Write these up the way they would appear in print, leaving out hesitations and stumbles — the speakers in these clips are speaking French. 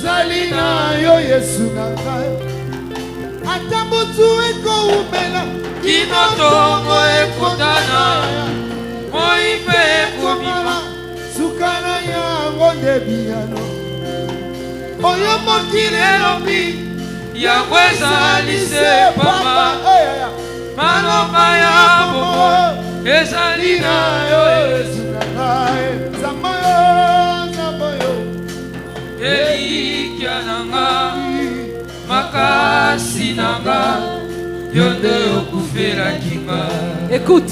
Zalina yo Yesu nanga. Atabutu eko umela. Kinotongo ekutana. Moipe kumima. Sukana ya ngonde biyano. Oyo mokile lobi. Ya weza lise papa. Maloma ya bobo. Ezalina yo Yesu. Elikia nanga. Makasi nanga. Yonde okufera kinga. Écoute,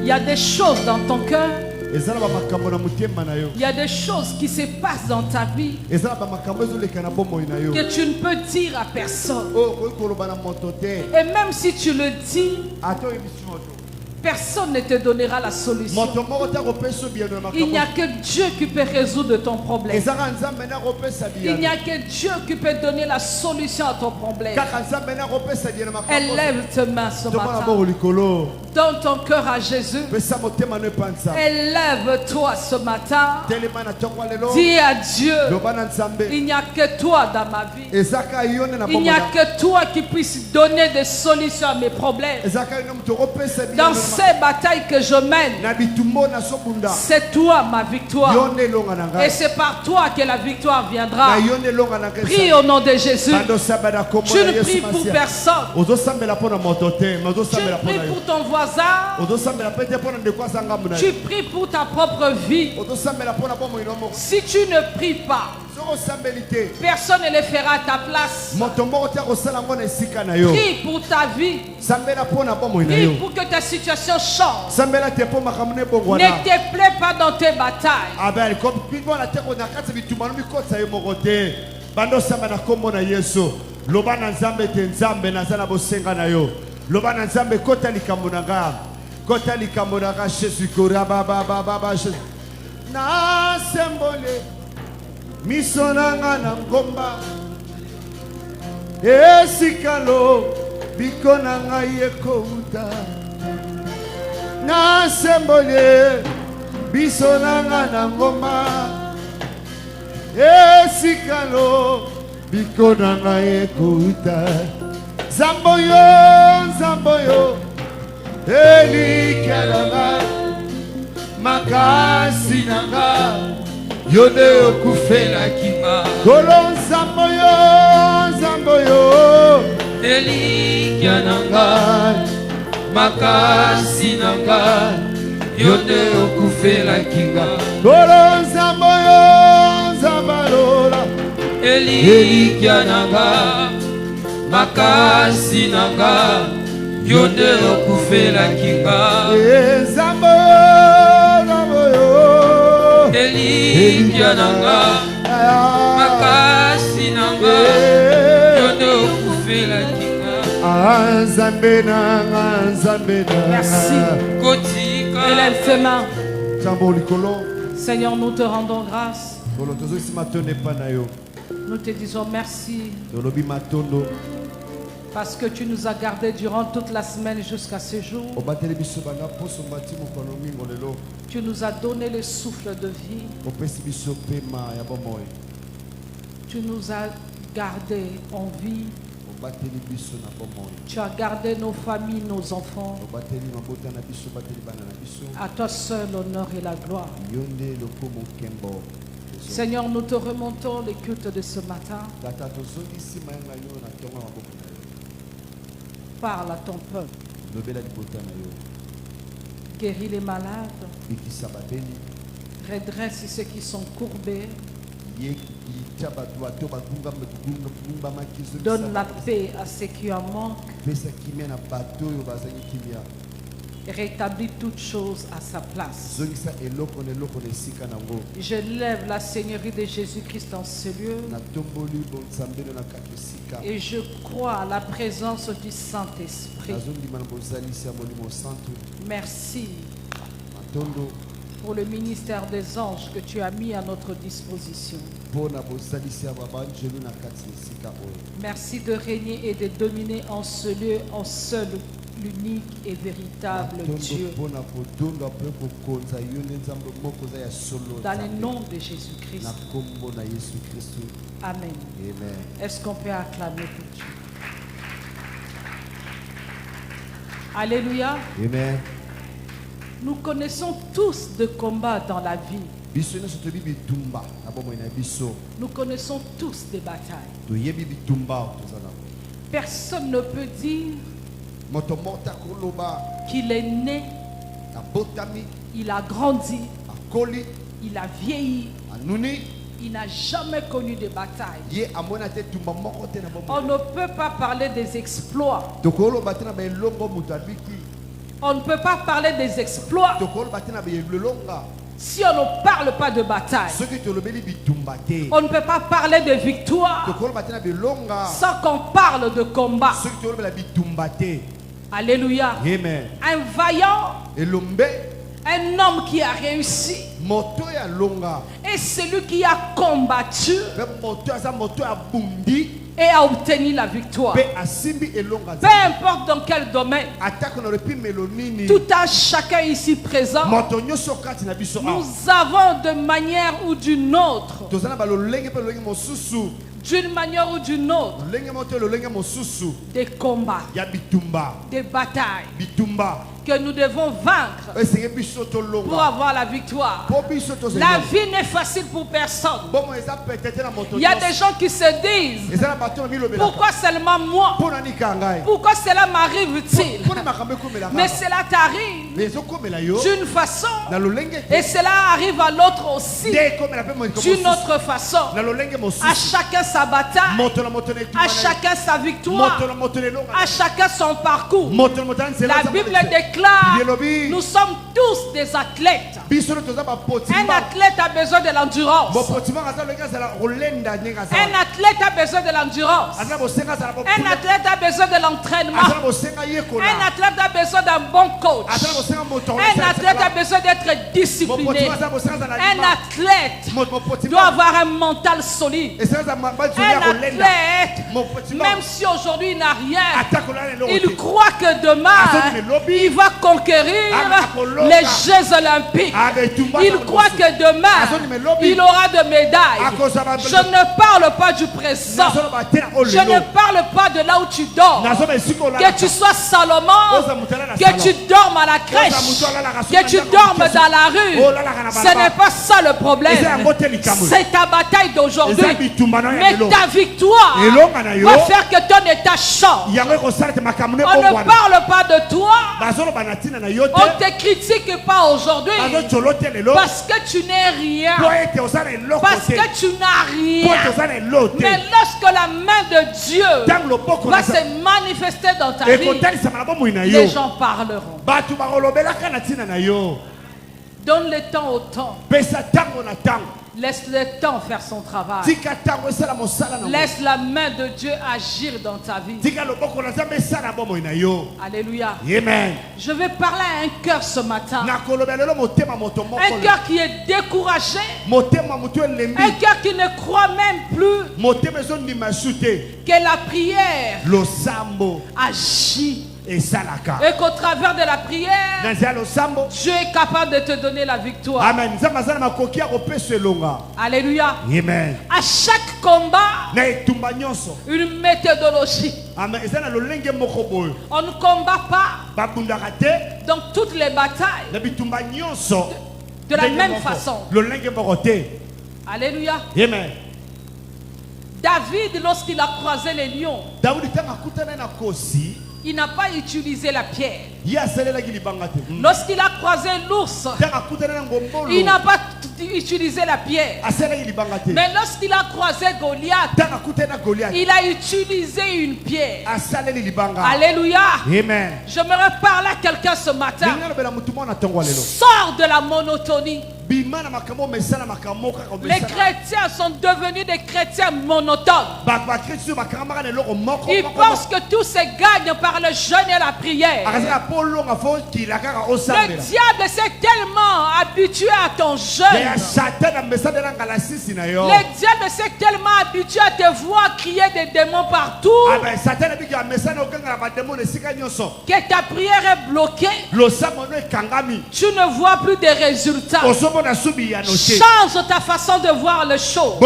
il y a des choses dans ton cœur. Il y a des choses qui se passent dans ta vie que tu ne peux dire à personne. Et même si tu le dis, personne ne te donnera la solution. Il n'y a que Dieu qui peut résoudre ton problème. Il n'y a que Dieu qui peut donner la solution à ton problème. Élève tes mains ce matin. Donne ton cœur à Jésus. Élève-toi ce matin. Dis à Dieu, il n'y a que toi dans ma vie. Il n'y a que toi qui puisses donner des solutions à mes problèmes. Dans ces batailles que je mène, c'est toi ma victoire. Et c'est par toi que la victoire viendra. Prie au nom de Jésus. Tu ne pries pour personne. Tu pries pour ton voisin. Tu pries pour ta propre vie. Si tu ne pries pas, personne ne le fera à ta place. Prie pour ta vie. Prie pour que ta situation change. Ne te plaît pas dans tes batailles. Lobana nzambe kota likambo nanga. Kota likambo nanga Jésus kora baba baba Jésus. Na sembole misonanga na ngomba. Esikalo bikonanga yekouta. Na sembole bisonanga na ngomba. Esikalo bikonanga yekouta. Zamboyo, Zamboyo, Elikia nanga, makasi nanga, Yonde okufela kinga. Kolo Zamboyo, Zamboyo, Elikia nanga, makasi nanga, Yonde okufela kinga. Kolo Zamboyo, Zambalola, Elikia nanga. Makasi nanga yonde okufela kinga. Zamboyo Elikia nanga. Makasi nanga yonde okufela kinga. Nzambe nanga, Nzambe nanga. Merci. Kotika. Élève tes mains. Zambo Seigneur, nous te rendons grâce. Nous te disons merci. Parce que tu nous as gardés durant toute la semaine jusqu'à ce jour. Tu nous as donné le souffle de vie. Tu nous as gardés en vie. Tu as gardé nos familles, nos enfants. À toi seul l'honneur et la gloire. Seigneur, nous te remontons les cultes de ce matin. Parle à ton peuple. Guéris les malades. Redresse ceux qui sont courbés. Donne la paix à ceux qui en manquent. Rétablis toutes choses à sa place. Je lève la Seigneurie de Jésus-Christ dans ce lieu. Et je crois à la présence du Saint-Esprit. Merci pour le ministère des anges que tu as mis à notre disposition. Merci de régner et de dominer en ce lieu, en seul l'unique et véritable Dieu. Dans le nom de Jésus-Christ. Amen. Est-ce qu'on peut acclamer pour Dieu? Alléluia. Amen. Nous connaissons tous de combats dans la vie. Nous connaissons tous des batailles. Personne ne peut dire qu'il est né, il a grandi, il a vieilli, il n'a jamais connu de bataille. On ne peut pas parler des exploits. On ne peut pas parler des exploits si on ne parle pas de bataille. On ne peut pas parler de victoire sans qu'on parle de combat. Alléluia. Un vaillant, un homme qui a réussi, et celui qui a combattu et a obtenu la victoire. Peu importe dans quel domaine, tout un chacun ici présent, nous avons de manière ou d'une autre, des combats, des batailles que nous devons vaincre pour avoir la victoire. La vie n'est facile pour personne. Il y a des gens qui se disent, pourquoi seulement moi? Pourquoi cela m'arrive-t-il? Mais cela t'arrive d'une façon et cela arrive à l'autre aussi d'une autre façon. À chacun sa bataille, à chacun sa victoire, à chacun son parcours. La Bible déclare, nous sommes tous des athlètes. Un athlète a besoin de l'endurance. Un athlète a besoin de l'endurance. Un athlète a besoin de l'entraînement. Un athlète a besoin d'un bon coach. Un athlète a besoin d'être discipliné. Un athlète doit avoir un mental solide. Un athlète, même si aujourd'hui il n'a rien, il croit que demain il va conquérir les Jeux Olympiques. Il croit que demain il aura de médailles. Je ne parle pas du présent. Je ne parle pas de là où tu dors. Que tu sois Salomon, que tu dormes à la crèche, que tu dormes dans la rue, ce n'est pas ça le problème. C'est ta bataille d'aujourd'hui. Mais ta victoire va faire que ton état change. On ne parle pas de toi. On ne te critique pas aujourd'hui parce que tu n'es rien, parce que tu n'as rien. Mais lorsque la main de Dieu va se manifester dans ta vie, les gens parleront. Donne le temps au temps. Laisse le temps faire son travail. Laisse la main de Dieu agir dans ta vie. Alléluia. Amen. Je vais parler à un cœur ce matin. Un cœur qui est découragé. Un cœur qui ne croit même plus que la prière agit. Et qu'au travers de la prière, Dieu est capable de te donner la victoire. Amen. Alléluia. Amen. À chaque combat, une méthodologie. On ne combat pas dans toutes les batailles de la même façon. Alléluia. Amen. David, lorsqu'il a croisé les lions, il n'a pas utilisé la pierre. Lorsqu'il a croisé l'ours, il n'a pas utilisé la pierre. Mais lorsqu'il a croisé Goliath, il a utilisé une pierre. Alléluia. Amen. J'aimerais parler à quelqu'un ce matin. Sors de la monotonie. Les chrétiens sont devenus des chrétiens monotones. Ils pensent que tout se gagne par le jeûne et la prière. Le diable s'est tellement habitué à ton jeûne. Le diable s'est tellement habitué à te voir crier des démons partout. Que ta prière est bloquée. Tu ne vois plus de résultats. Change ta façon de voir le show.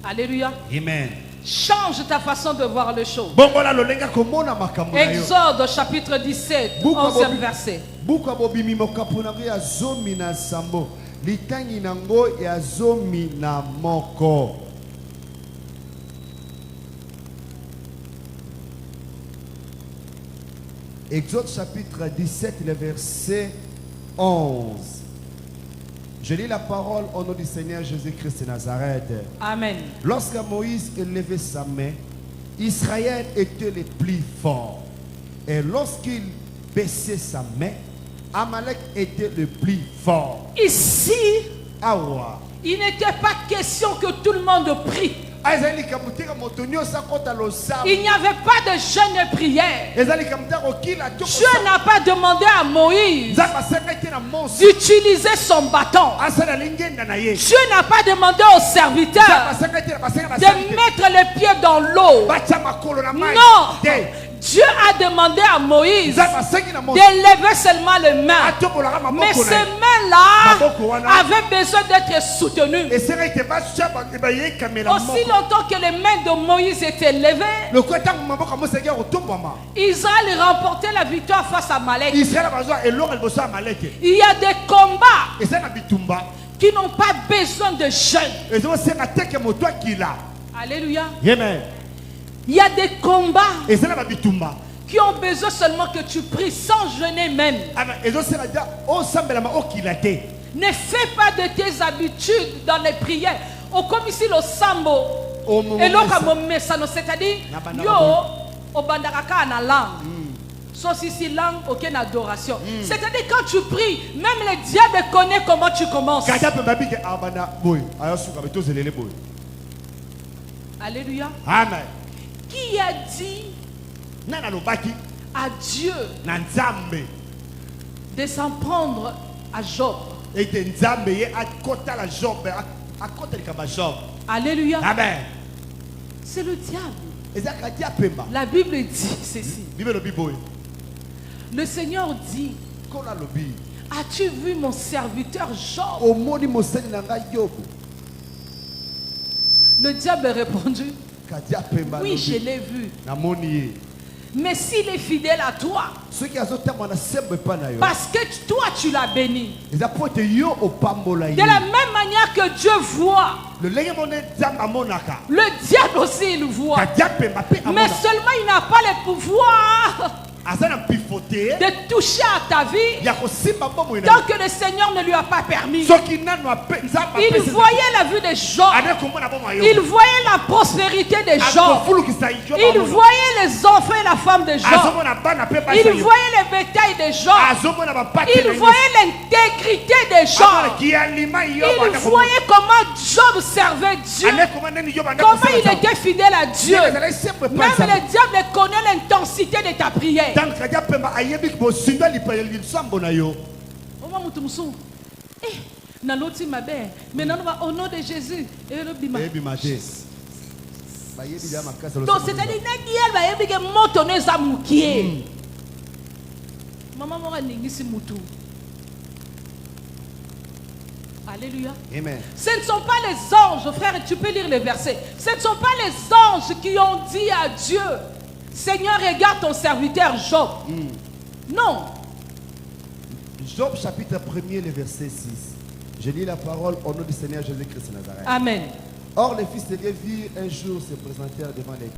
Alléluia. Amen. Change ta façon de voir le show. Exode chapitre 17, 11e verset. Exode chapitre 17, le verset 11. Je lis la parole au nom du Seigneur Jésus-Christ de Nazareth. Amen. Lorsque Moïse élevait sa main, Israël était le plus fort. Et lorsqu'il baissait sa main, Amalek était le plus fort. Ici, Awa. Il n'était pas question que tout le monde prie. Il n'y avait pas de jeûne et prière. Dieu n'a pas demandé à Moïse d'utiliser son bâton. Dieu n'a pas demandé aux serviteurs de mettre les pieds dans l'eau. Non. Dieu a demandé à Moïse d'élever seulement les mains. Mais ces mains-là avaient besoin d'être soutenues. Aussi longtemps que les mains de Moïse étaient levées, Israël remportait la victoire face à Amalek. Il y a des combats qui n'ont pas besoin de jeûne. Alléluia. Amen. Il y a des combats qui ont besoin seulement que tu pries sans jeûner même. Ne fais pas de tes habitudes dans les prières. Comme ici le sambo. Et c'est-à-dire, yo, au bandaraka na langue. Sauf ici langue, aucune adoration. C'est-à-dire quand tu pries, même le diable connaît comment tu commences. Alléluia. Amen. Qui a dit à Dieu de s'en prendre à Job? Alléluia. Amen. C'est le diable. La Bible dit ceci. Le Seigneur dit: as-tu vu mon serviteur Job? Le diable a répondu: oui, je l'ai vu. Mais s'il est fidèle à toi, parce que toi tu l'as béni, de la même manière que Dieu voit, le diable aussi il voit. Mais seulement il n'a pas le pouvoir de toucher à ta vie tant que le Seigneur ne lui a pas permis. Il voyait la vue de Job. Il voyait la prospérité de Job. Il voyait les enfants et la femme de Job. Il voyait le bétail de Job. Il voyait l'intégrité de Job. Il voyait comment Job servait Dieu. Comment il était fidèle à Dieu. Même le diable connaît l'intensité de ta prière. Au nom de Jésus. Donc c'est-à-dire alléluia. Amen. Ce ne sont pas les anges, frère, tu peux lire les versets. Ce ne sont pas les anges qui ont dit à Dieu: Seigneur, regarde ton serviteur Job. Non. Job chapitre 1er, le verset 6. Je lis la parole au nom du Seigneur Jésus-Christ de Nazareth. Amen. Or, les fils de Dieu virent un jour se présentèrent devant les...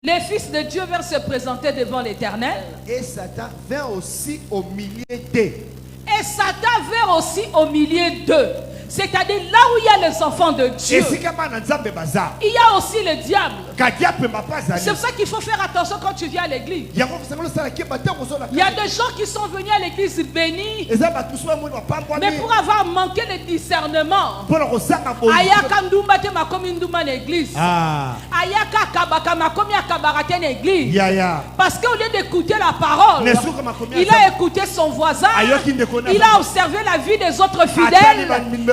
Les fils de Dieu vinrent se présenter devant l'Éternel. Et Satan vint aussi au milieu d'eux. Et Satan vint aussi au milieu d'eux. C'est-à-dire là où il y a les enfants de Dieu, il y a aussi le diable. C'est pour ça qu'il faut faire attention quand tu viens à l'église. Il y a des gens qui sont venus à l'église bénis, mais pour avoir manqué le discernement, ayaka ndumba te makomi ndumba l'église, ayaka kabaka makomi akabarate l'église, parce qu'au lieu d'écouter la parole, il a écouté son voisin, il a observé la vie des autres fidèles,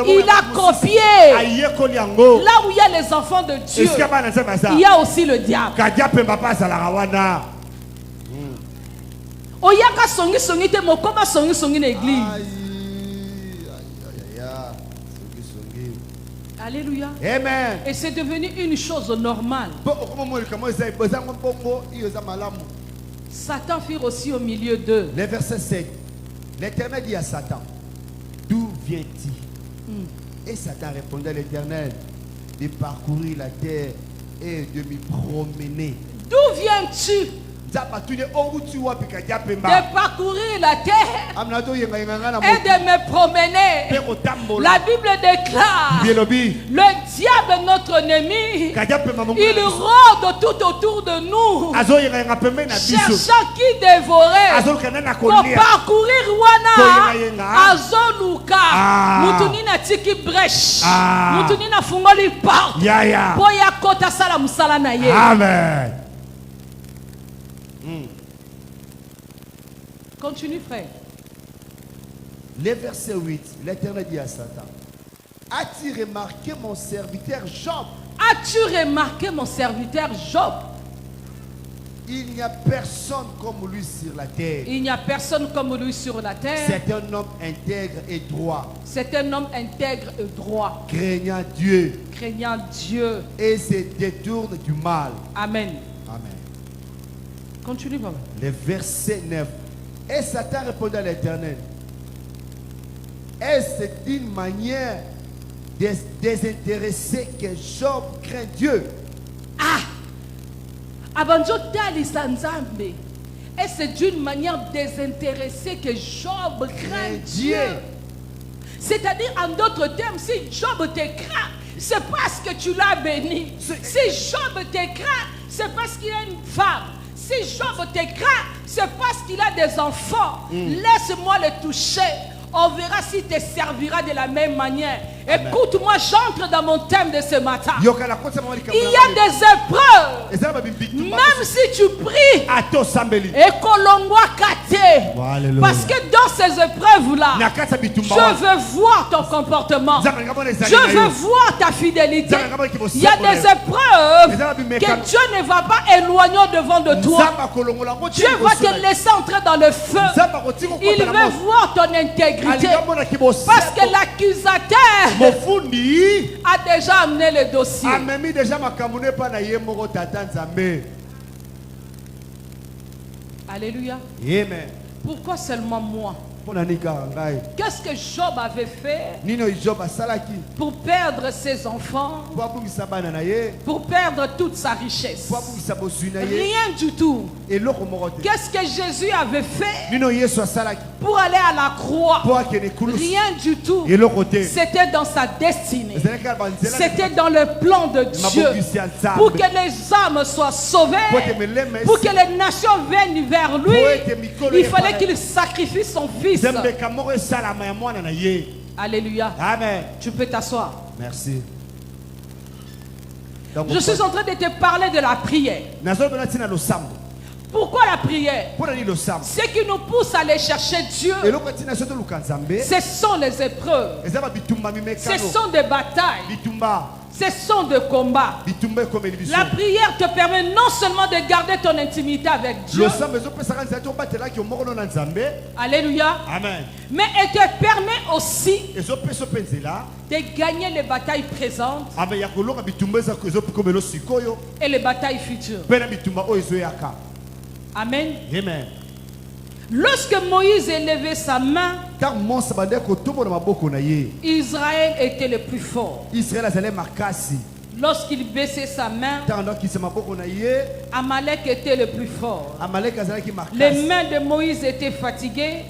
il a copié. Là où il y a les enfants de Dieu, il y a aussi le diable. Oyaka songi songi te mokoma songi songi l'église. Alléluia. Amen. Et c'est devenu une chose normale. Satan fut aussi au milieu d'eux. Le verset 7. L'Éternel dit à Satan, d'où viens-tu? Et Satan répondait à l'Éternel, de parcourir la terre et de m'y promener. D'où viens-tu? De parcourir la terre et de me promener. La Bible déclare, le diable, notre ennemi, il rôde tout autour de nous, cherchant qui dévorer. Pour parcourir Wana, Azoluka, Mutunina tiki brèche, Mutunina fungoli porte, Boya kota sala musala na ye. Amen. Continue, frère. Le verset 8, l'Éternel dit à Satan, as-tu remarqué mon serviteur Job? As-tu remarqué mon serviteur Job? Il n'y a personne comme lui sur la terre. Il n'y a personne comme lui sur la terre. C'est un homme intègre et droit. C'est un homme intègre et droit. Craignant Dieu. Craignant Dieu. Et se détourne du mal. Amen. Amen. Continue, papa. Le verset 9. Et Satan répondit à l'Éternel, est-ce d'une manière désintéressée que Job craint Dieu? Et c'est d'une manière désintéressée que Job craint Dieu. C'est-à-dire, en d'autres termes, si Job te craint, c'est parce que tu l'as béni. Si Job te craint, c'est parce qu'il a une femme. Si Job te craint, c'est parce qu'il a des enfants. Laisse-moi le toucher. On verra s'il te servira de la même manière. Écoute-moi, j'entre dans mon thème de ce matin. Il y a des épreuves. Même si tu pries, et parce que dans ces épreuves-là, je veux voir ton comportement. Je veux voir ta fidélité. Il y a des épreuves que Dieu ne va pas éloigner devant de toi. Dieu va te laisser entrer dans le feu. Il veut voir ton intégrité. Parce que l'accusateur a déjà amené le dossier. Alléluia. Amen. Pourquoi seulement moi? Qu'est-ce que Job avait fait pour perdre ses enfants, pour perdre toute sa richesse? Rien du tout. Qu'est-ce que Jésus avait fait pour aller à la croix? Rien du tout. C'était dans sa destinée. C'était dans le plan de Dieu. Pour que les âmes soient sauvées, pour que les nations viennent vers lui, il fallait qu'il sacrifie son fils. Alléluia. Amen. Tu peux t'asseoir. Merci. Je suis en train de te parler de la prière. Pourquoi la prière? Ce qui nous pousse à aller chercher Dieu, ce sont les épreuves, ce sont des batailles, ce sont des combats. La prière te permet non seulement de garder ton intimité avec Dieu, alléluia, amen, mais elle te permet aussi de gagner les batailles présentes et les batailles futures. Amen. Amen. Lorsque Moïse élevait sa main, Israël était le plus fort. Lorsqu'il baissait sa main, Amalek était le plus fort. Les mains de Moïse étaient fatiguées.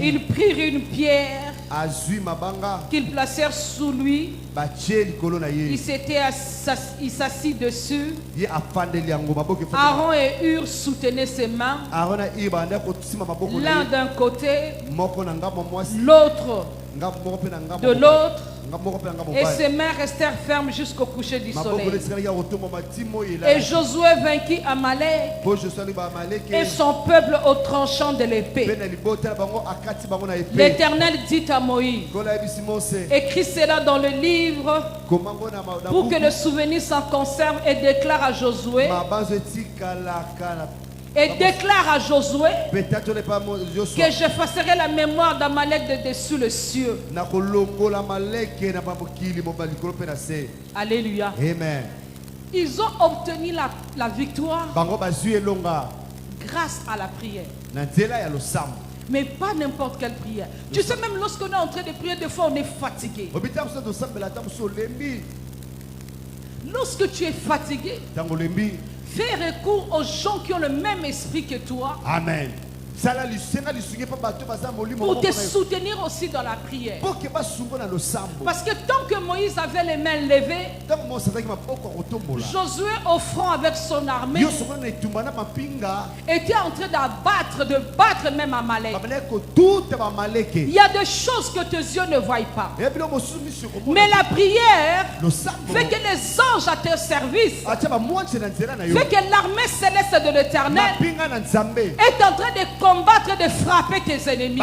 Ils prirent une pierre qu'ils placèrent sous lui. Il s'assit dessus. Aaron et Hur soutenaient ses mains, l'un d'un côté, l'autre de l'autre, et ses mains restèrent fermes jusqu'au coucher du soleil. Et Josué vainquit Amalek et son peuple au tranchant de l'épée. L'Éternel dit à Moïse: écris cela dans le livre pour que le souvenir s'en conserve, et déclare à Josué que j'effacerai la mémoire d'Amalek de dessus le cieux. Alléluia. Amen. Ils ont obtenu la victoire grâce à la prière. Mais pas n'importe quelle prière. Tu sais, même lorsqu'on est en train de prier, des fois on est fatigué. Lorsque tu es fatigué, fais recours aux gens qui ont le même esprit que toi. Amen. Pour te soutenir aussi dans la prière. Parce que tant que Moïse avait les mains levées, Josué offrant avec son armée était en train de battre même Amalek. Il y a des choses que tes yeux ne voient pas. Mais la prière fait que les anges à tes services, fait que l'armée céleste de l'Éternel est en train de combattre, de frapper tes ennemis.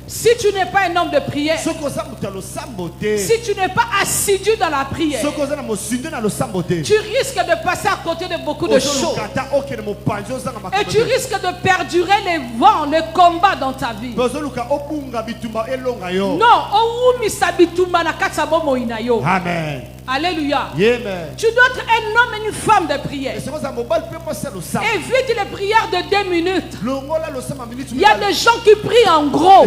Si tu n'es pas un homme de prière, si tu n'es pas assidu dans la prière, tu risques de passer à côté de beaucoup de choses. Et tu risques de perdurer les vents, le combat dans ta vie. Non, Amen. Alléluia. Amen. Tu dois être un homme et une femme de prière. Évite les prières de 2 minutes. Il y a des gens qui prient en gros.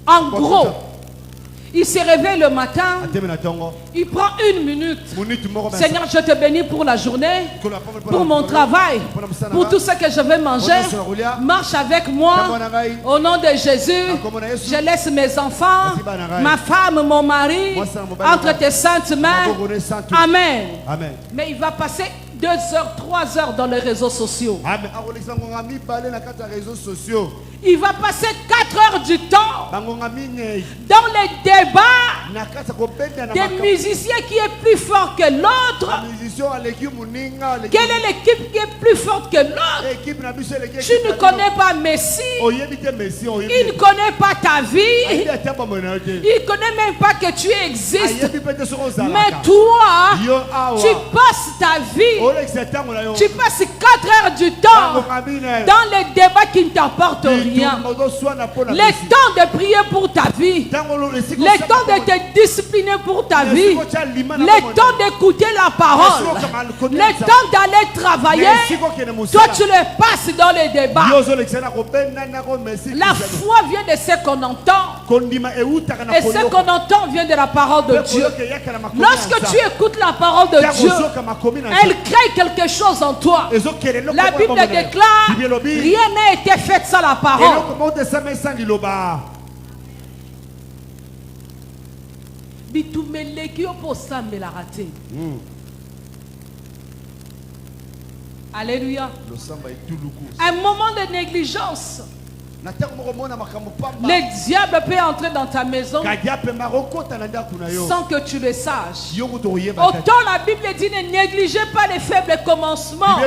En gros. Il se réveille le matin, il prend 1 minute. Seigneur, je te bénis pour la journée, pour mon travail, pour tout ce que je vais manger. Marche avec moi au nom de Jésus. Je laisse mes enfants, ma femme, mon mari entre tes saintes mains. Amen. Mais il va passer 2 heures, 3 heures dans les réseaux sociaux. Il va passer 4 heures du temps dans les débats des musiciens qui est plus fort que l'autre. Quelle est l'équipe qui est plus forte que l'autre? Tu ne connais pas Messi. Il ne connaît pas ta vie. Il ne connaît même pas que tu existes. Mais toi, tu passes ta vie. Tu passes 4 heures du temps dans les débats qui ne t'apportent rien. Le temps de prier pour ta vie, le temps de te discipliner pour ta vie, le temps d'écouter la parole, le temps d'aller travailler, toi tu le passes dans les débats. La foi vient de ce qu'on entend, et ce qu'on entend vient de la parole de Dieu. Lorsque tu écoutes la parole de Dieu, elle crée quelque chose en toi. La Bible déclare: rien n'a été fait sans la parole. Alléluia. Un moment de négligence, le diable peut entrer dans ta maison sans que tu le saches. Autant la Bible dit: ne négligez pas les faibles commencements. De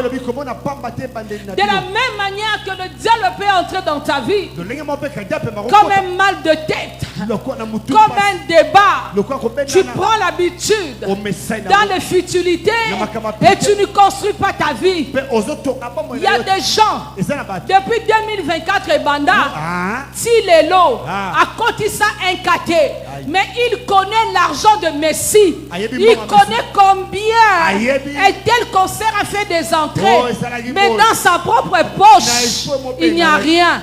la même manière que le diable peut entrer dans ta vie comme un mal de tête, comme un débat. Tu prends l'habitude dans les futilités et tu ne construis pas ta vie. Il y a des gens depuis 2024 et Tilelo a côté ça incaté, mais il connaît l'argent de Messi. Il connaît combien un tel concert a fait des entrées, mais dans sa propre poche il n'y a rien.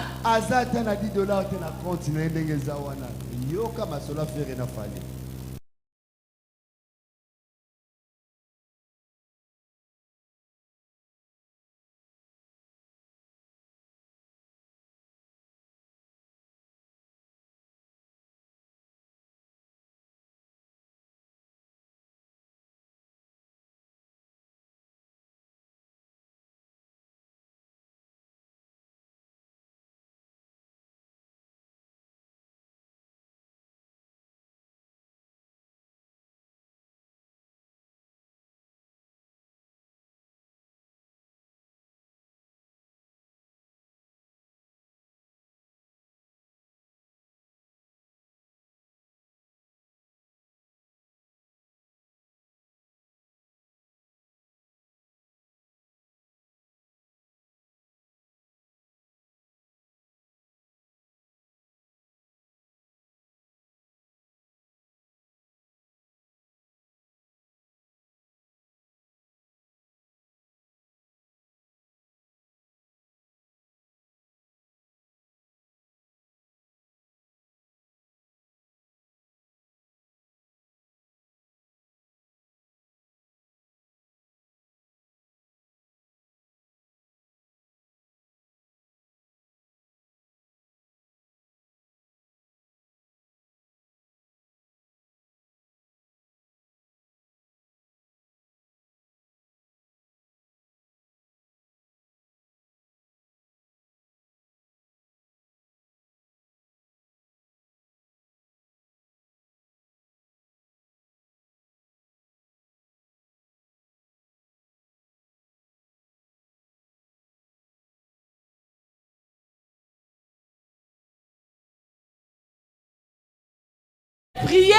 prié,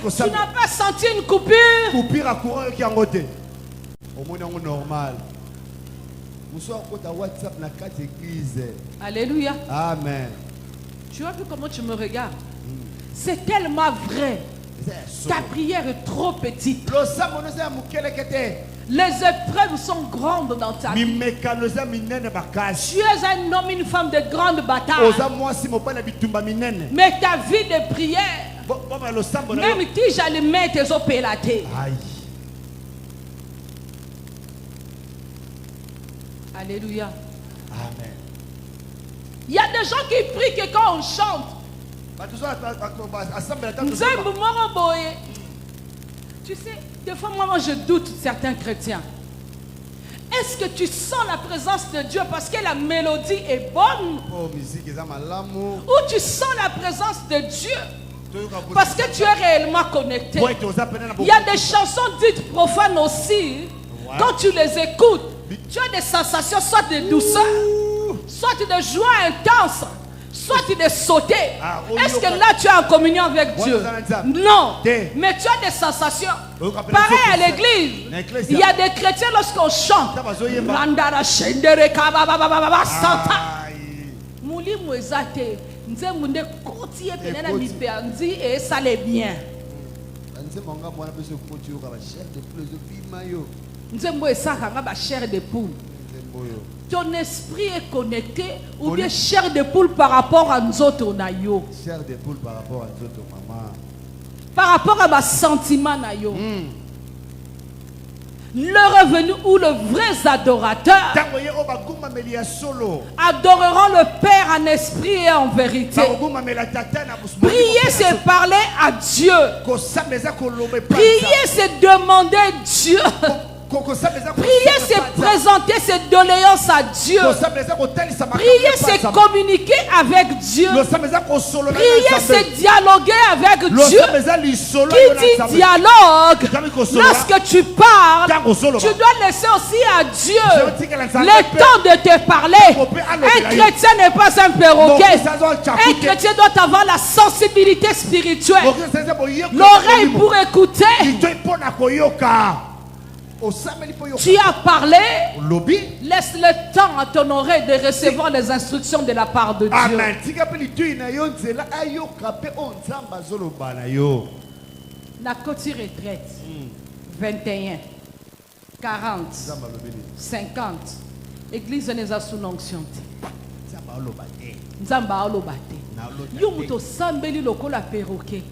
tu n'as pas senti une coupure. Coupure à courant qui en côté. Au moins normal. Alléluia. Amen. Tu as vu comment tu me regardes? C'est tellement vrai. Ta prière est trop petite. Les épreuves sont grandes dans ta vie. Tu es un homme, une femme de grande bataille. Mais ta vie de prière, même si j'allais mettre tes opélatés. Alléluia. Amen. Il y a des gens qui prient que quand on chante, tu sais, des fois moi je doute certains chrétiens. Est-ce que tu sens la présence de Dieu parce que la mélodie est bonne? Ou tu sens la présence de Dieu parce que tu es réellement connecté? Il y a des chansons dites profanes aussi. Quand tu les écoutes, tu as des sensations soit de douceur, soit de joie intense, soit de sauter. Est-ce que là tu es en communion avec Dieu? Non. Mais tu as des sensations. Pareil à l'église. Il y a des chrétiens lorsqu'on chante. Chair de poule. Ton esprit est connecté ou bien chair de poule par rapport à nous autres nayo. Chair de poule par rapport à nous autres maman. Par rapport à ma sentiment nayo. Le revenu ou le vrai adorateur adoreront le Père en esprit et en vérité. Prier, c'est parler à Dieu. Prier, c'est demander Dieu. Prier, c'est présenter ses doléances à Dieu. Prier, c'est communiquer avec Dieu. Prier, c'est dialoguer avec Dieu. Qui dit dialogue, lorsque tu parles, tu dois laisser aussi à Dieu le temps de te parler. Un chrétien n'est pas un perroquet. Un chrétien doit avoir la sensibilité spirituelle, l'oreille pour écouter. Tu as parlé, laisse le temps à ton oreille de recevoir les instructions de la part de Dieu. La côté retraite 21, 40, 50. Église n'est pas sous l'onction. Nzamba olobate. Yo muto sambeli lokola perroquet.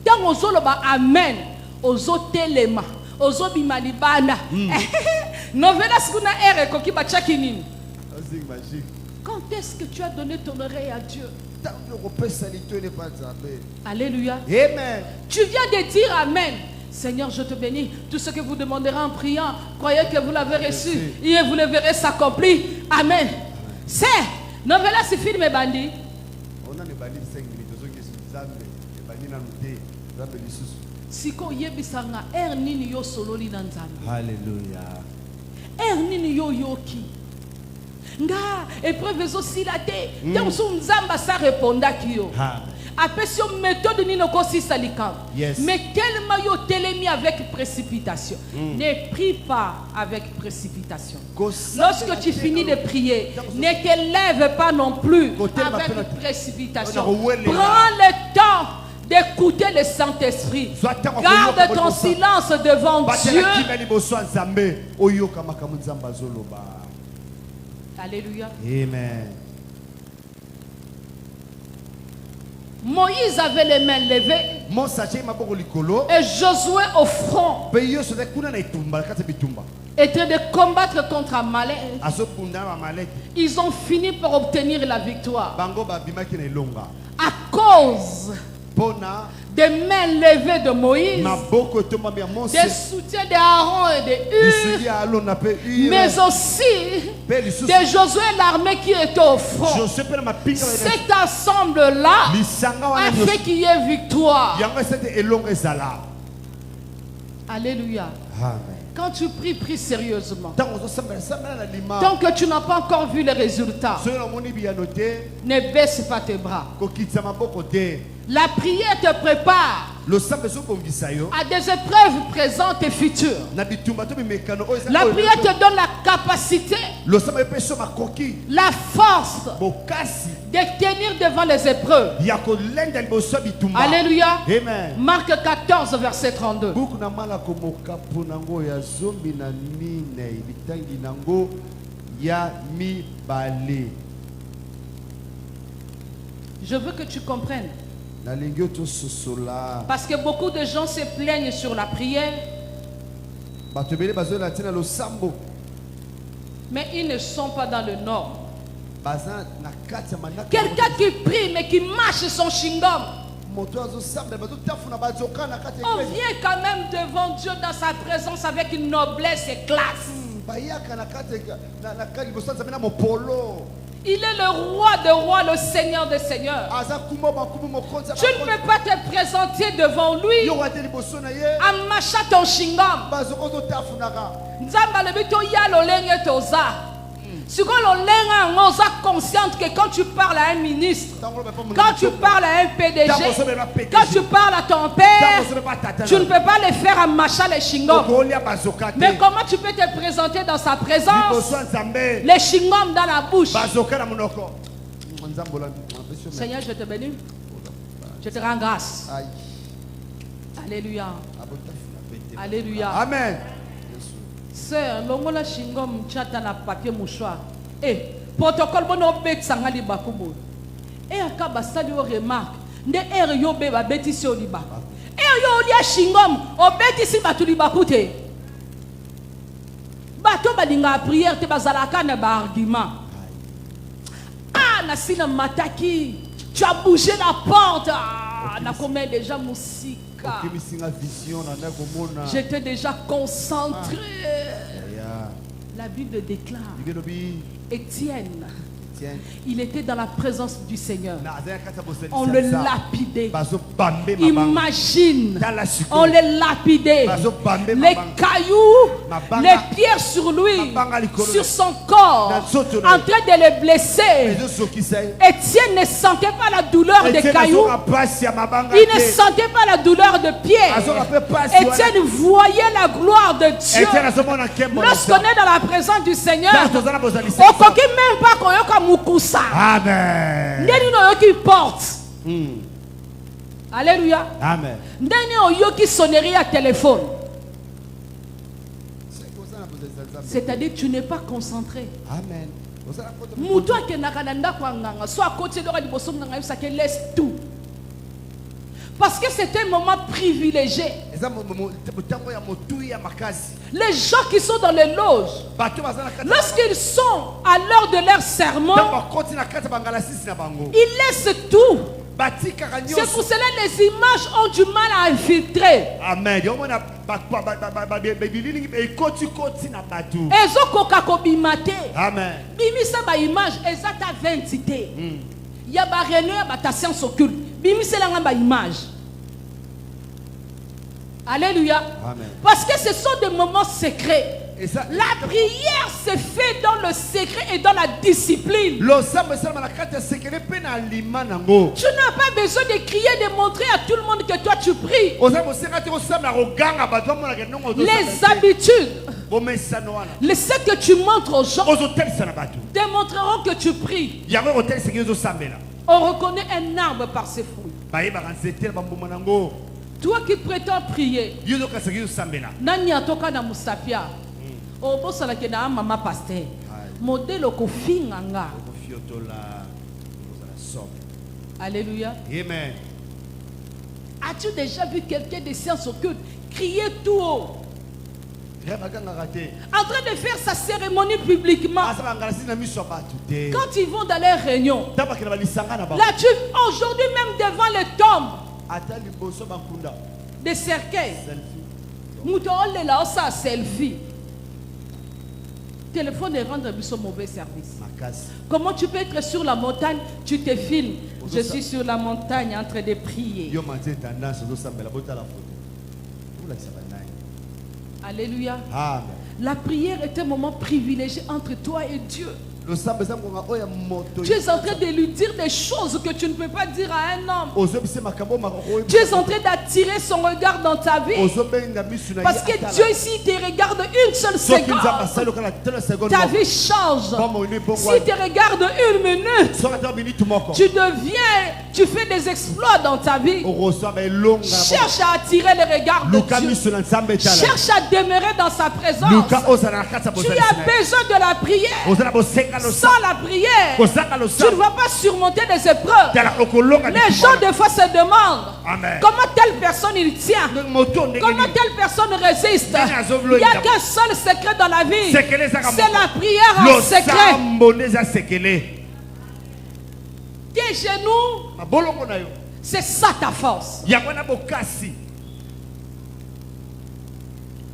Tant ozoloba amen, ozotelema. Ozobima libana. Novela skuna ere koki bachaki nini. Quand est-ce que tu as donné ton oreille à Dieu? Alléluia. Amen. Tu viens de dire amen. Seigneur, je te bénis. Tout ce que vous demanderez en priant, croyez que vous l'avez reçu et vous le verrez s'accomplir. Amen. C'est novela si film bandi. On a les bandits 5 minutes. Siko yebisanga nini yo sololi na nzambe. Hallelujah. Nini yo yoki. Nga épreuve aussi la te. Te nzamba sa réponda ki yo. Apesio méthode nino kosi salika. Mais tellement yo telemi avec précipitation. Ne prie pas avec précipitation. Lorsque tu finis de prier, ne te lève pas non plus avec précipitation. Prends le temps d'écouter le Saint-Esprit. Garde ton silence devant Dieu. Alléluia. Amen. Moïse avait les mains levées et Josué au front était de combattre contre Amalek. Ils ont fini par obtenir la victoire à cause des mains levées de Moïse, des soutiens d'Aaron et de Hur, mais aussi de Josué et l'armée qui était au front. Cet ensemble-là a fait qu'il y ait victoire. Alléluia. Quand tu pries, prie sérieusement. Tant que tu n'as pas encore vu les résultats, ne baisse pas tes bras. La prière te prépare à des épreuves présentes et futures. La prière te donne la capacité, la force de tenir devant les épreuves. Alléluia. Amen. Marc 14, verset 32. Je veux que tu comprennes. Parce que beaucoup de gens se plaignent sur la prière, mais ils ne sont pas dans le nord. Quelqu'un qui prie mais qui marche son chewing-gum, on vient quand même devant Dieu dans sa présence avec une noblesse et classe. Il est le roi des rois, le seigneur des seigneurs. Tu ne peux pas te présenter devant lui en marchant ton chewing-gum. Si tu es consciente que quand tu parles à un ministre, quand tu parles à un PDG, quand tu parles à ton père, tu ne peux pas le faire en marchant les chewing-gums. Mais comment tu peux te présenter dans sa présence, les chewing-gums dans la bouche? Seigneur, je te bénis. Je te rends grâce. Alléluia. Alléluia. Amen. Sœur, longola chingom chata na papier mouchoir. Protocole bono bet sangali bakubo. Akaba sali o remarque. Nde yo be ba betisi o liba. Yo lia chingom o betisi batu libakute. Bato balinga prière te bazalaka na ba argument. Na sina mataki. Tu as bougé la porte. Na combien déjà musique. J'étais déjà concentré. La Bible déclare, Étienne, il était dans la présence du Seigneur. On le lapidait. Imagine, on le lapidait. Les cailloux, les pierres sur lui, sur son corps, en train de le blesser. Étienne ne sentait pas la douleur des cailloux. Il ne sentait pas la douleur de pierre. Étienne voyait la gloire de Dieu. Lorsqu'on est dans la présence du Seigneur, on ne peut même pas qu'on Mukusa. Amen. Ndeni no yoki porte. Alléluia. Amen. Ndeni no yoki sonnerie à téléphone. C'est-à-dire que tu n'es pas concentré. Amen. Muto akenakanda kwa nganga. Soit à côté de la liboso nganga ça que laisse tout. Parce que c'est un moment privilégié. Les gens qui sont dans les loges, lorsqu'ils sont à l'heure de leur sermon, ils laissent tout. C'est pour cela que les images ont du mal à infiltrer. Amen. Bimisa ba image ezata 20 ité. Il y a ba réunion ba ta science occulte. Bimisa la ba image. Alléluia. Amen. Parce que ce sont des moments secrets. La prière se fait dans le secret et dans la discipline. Tu n'as pas besoin de crier, de montrer à tout le monde que toi tu pries. Les habitudes, ce que tu montres aux gens, démontreront que tu pries. On reconnaît un arbre par ses fruits. Toi qui prétends prier, nani atoka na musapia. Obosala ke na mama pasteur. Modèle ko finganga. Alléluia. Amen. As-tu déjà vu quelqu'un de sciences occultes crier tout haut? En train de faire sa cérémonie publiquement. Quand ils vont dans les réunions, là tu aujourd'hui même devant les tombes des cercueils, ça selfie. Téléphone et rendre un mauvais service. Comment tu peux être sur la montagne, tu te filmes. Je suis sur la montagne en train de prier. Alléluia. Amen. La prière est un moment privilégié entre toi et Dieu. Tu es en train de lui dire des choses que tu ne peux pas dire à un homme. Tu es en train d'attirer son regard dans ta vie. Parce que Dieu ici te regarde une seule seconde, ta vie change. Si tu regardes une minute, tu fais des exploits dans ta vie. Cherche à attirer le regard de Dieu. Cherche à demeurer dans sa présence. Tu as besoin de la prière. Sans la prière, tu ne vas pas surmonter des épreuves. Les gens des fois se demandent comment telle personne il tient, comment telle personne résiste. Il n'y a qu'un seul secret dans la vie, c'est la prière en secret. Tes genoux, c'est ça ta force.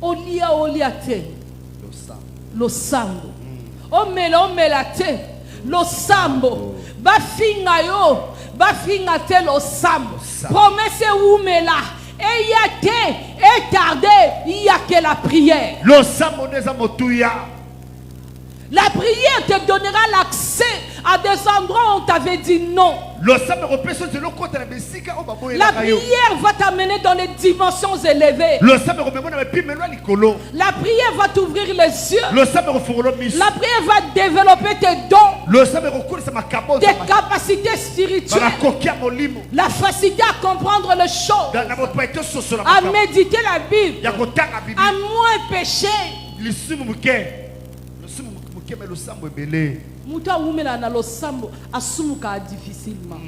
Olia te losambo omela te losambo bafinga te losambo promesse umela et y a te et tardé il y a que la prière. La prière te donnera l'accès à des endroits où on t'avait dit non. La prière va t'amener dans les dimensions élevées. La prière va t'ouvrir les yeux. La prière va développer tes dons, tes capacités spirituelles, la facilité à comprendre les choses, à méditer la Bible, à moins pécher. Muta umela na losambo asumuka difficilement.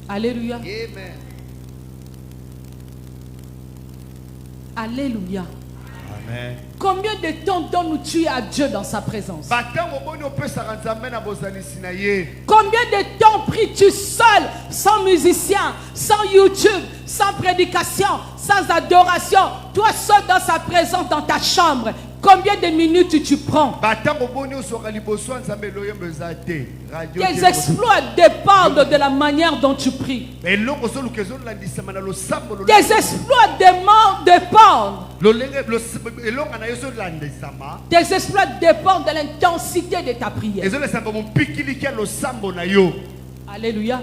Alléluia. Amen. Alléluia. Amen. Combien de temps donnes-tu à Dieu dans sa présence? Combien de temps pries-tu seul, sans musicien, sans YouTube, sans prédication, sans adoration, toi seul dans sa présence dans ta chambre? Combien de minutes tu prends? Tes exploits dépendent de la manière dont tu pries. Tes exploits dépendent. Tes exploits dépendent de l'intensité de ta prière. Alléluia.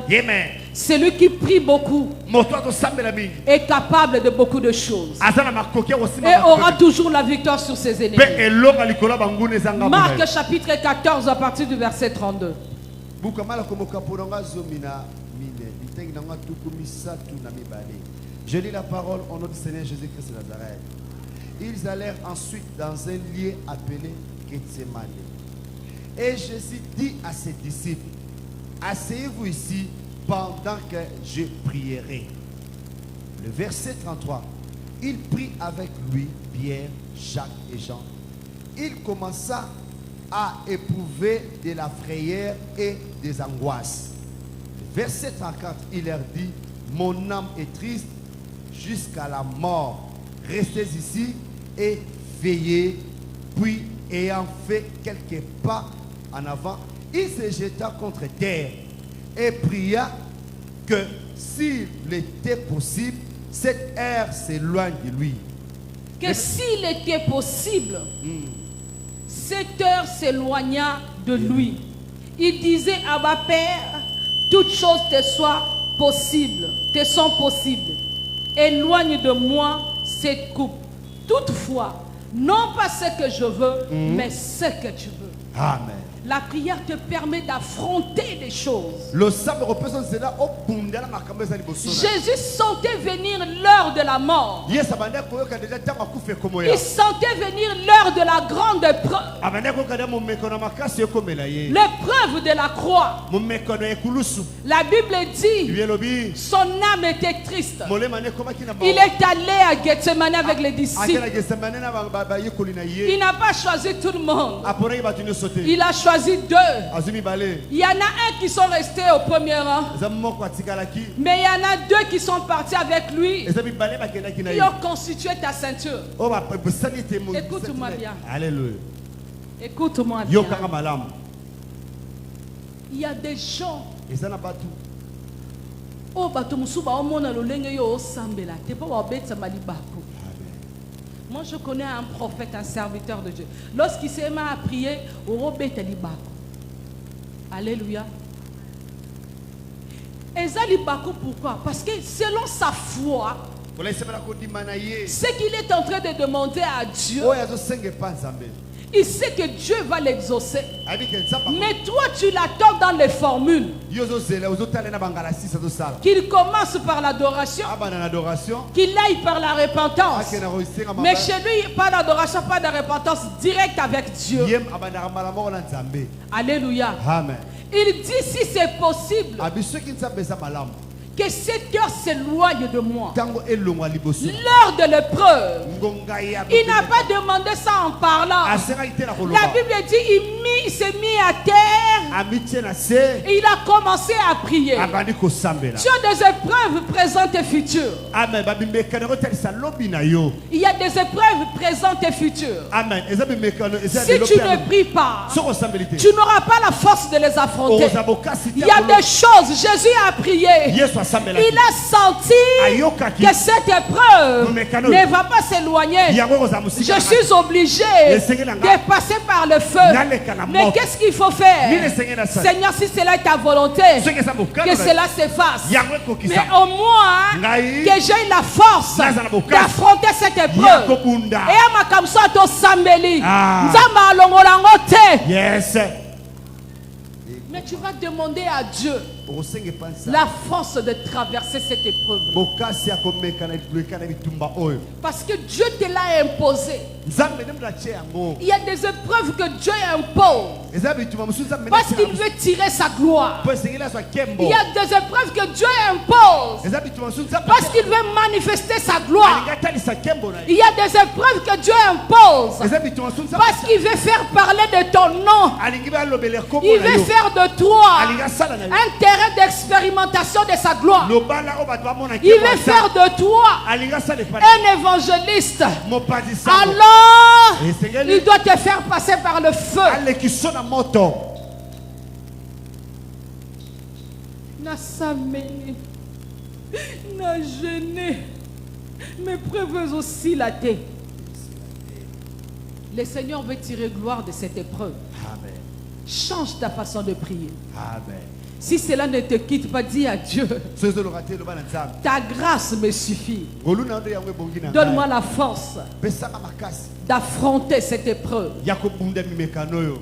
Celui qui prie beaucoup est capable de beaucoup de choses et aura toujours la victoire sur ses ennemis. Marc chapitre 14 à partir du verset 32. Je lis la parole au nom du Seigneur Jésus-Christ de Nazareth. Ils allèrent ensuite dans un lieu appelé Gethsemane. Et Jésus dit à ses disciples: asseyez-vous ici pendant que je prierai. Le verset 33. Il prit avec lui Pierre, Jacques et Jean. Il commença à éprouver de la frayeur et des angoisses. Le verset 34. Il leur dit: mon âme est triste jusqu'à la mort. Restez ici et veillez. Puis, ayant fait quelques pas en avant, il se jeta contre terre et pria que s'il était possible, cette heure s'éloigne de lui. Que s'il était possible, cette heure s'éloigna de lui. Il disait: Abba Père, toutes choses te sont possibles. Éloigne de moi cette coupe. Toutefois, non pas ce que je veux, mais ce que tu veux. Amen. La prière te permet d'affronter des choses. Jésus sentait venir l'heure de la mort. Il sentait venir l'heure de la grande épreuve. L'épreuve de la croix. La Bible dit: son âme était triste. Il est allé à Gethsemane avec les disciples. Il n'a pas choisi tout le monde. Il a choisi deux. Il y en a un qui sont restés au premier rang, mais il y en a deux qui sont partis avec lui, qui ont constitué ta ceinture. Écoute-moi bien. Alléluia. Écoute-moi bien. Il y a des gens Moi, je connais un prophète, un serviteur de Dieu. Lorsqu'il s'est mis à prier, alléluia. Et ça, pourquoi? Parce que selon sa foi, ce qu'il est en train de demander à Dieu, il sait que Dieu va l'exaucer. Mais toi, tu l'attends dans les formules. Qu'il commence par l'adoration, qu'il aille par la repentance. Mais chez lui, pas d'adoration, pas de repentance, direct avec Dieu. Alléluia. Amen. Il dit si c'est possible, que cet cœur s'éloigne de moi. L'heure de l'épreuve. Il n'a pas demandé ça en parlant. La Bible dit il s'est mis à terre et il a commencé à prier. Tu as des épreuves présentes et futures. Il y a des épreuves présentes et futures. Si tu ne pries pas, tu n'auras pas la force de les affronter. Il y a des choses. Jésus a prié. Il a senti que cette épreuve ne va pas s'éloigner. Je suis obligé de passer par le feu. Mais qu'est-ce qu'il faut faire? Seigneur, si cela est ta volonté, que cela s'efface. Mais au moins, que j'ai la force d'affronter cette épreuve. Et à ma kamsa to sambeli. Nzamba longolango te. Yes. Mais tu vas demander à Dieu la force de traverser cette épreuve. Parce que Dieu te l'a imposé. Il y a des épreuves que Dieu impose parce qu'il veut tirer sa gloire. Il y a des épreuves que Dieu impose parce qu'il veut manifester sa gloire. Il y a des épreuves que Dieu impose parce qu'il veut faire parler de ton nom. Il veut faire de toi un terrain d'expérimentation de sa gloire. Il veut faire de toi un évangéliste. Alors, il doit te faire passer par le feu. Na sameni, na gêné, mes preuves aussi la tête. Le Seigneur veut tirer gloire de cette épreuve. Amen. Change ta façon de prier. Amen. Si cela ne te quitte pas, dis à Dieu, ta grâce me suffit. Donne-moi la force d'affronter cette épreuve.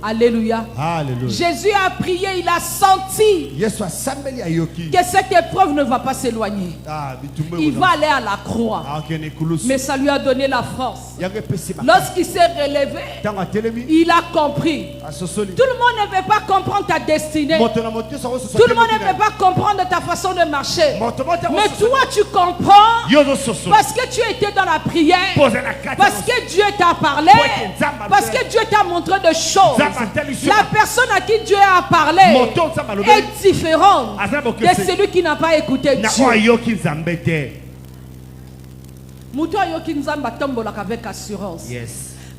Alléluia. Alléluia. Jésus a prié, il a senti que cette épreuve ne va pas s'éloigner. Il va aller à la croix. Mais ça lui a donné la force. Lorsqu'il s'est relevé, il a compris. Tout le monde ne peut pas comprendre ta destinée. Tout le monde ne peut pas comprendre ta façon de marcher. Mais toi, tu comprends parce que tu étais dans la prière, parce que Dieu t'a parlé, parce que Dieu t'a montré des choses. La personne à qui Dieu a parlé est différente de celui qui n'a pas écouté Dieu. Muto ayoki nzamba tombolaka avec assurance.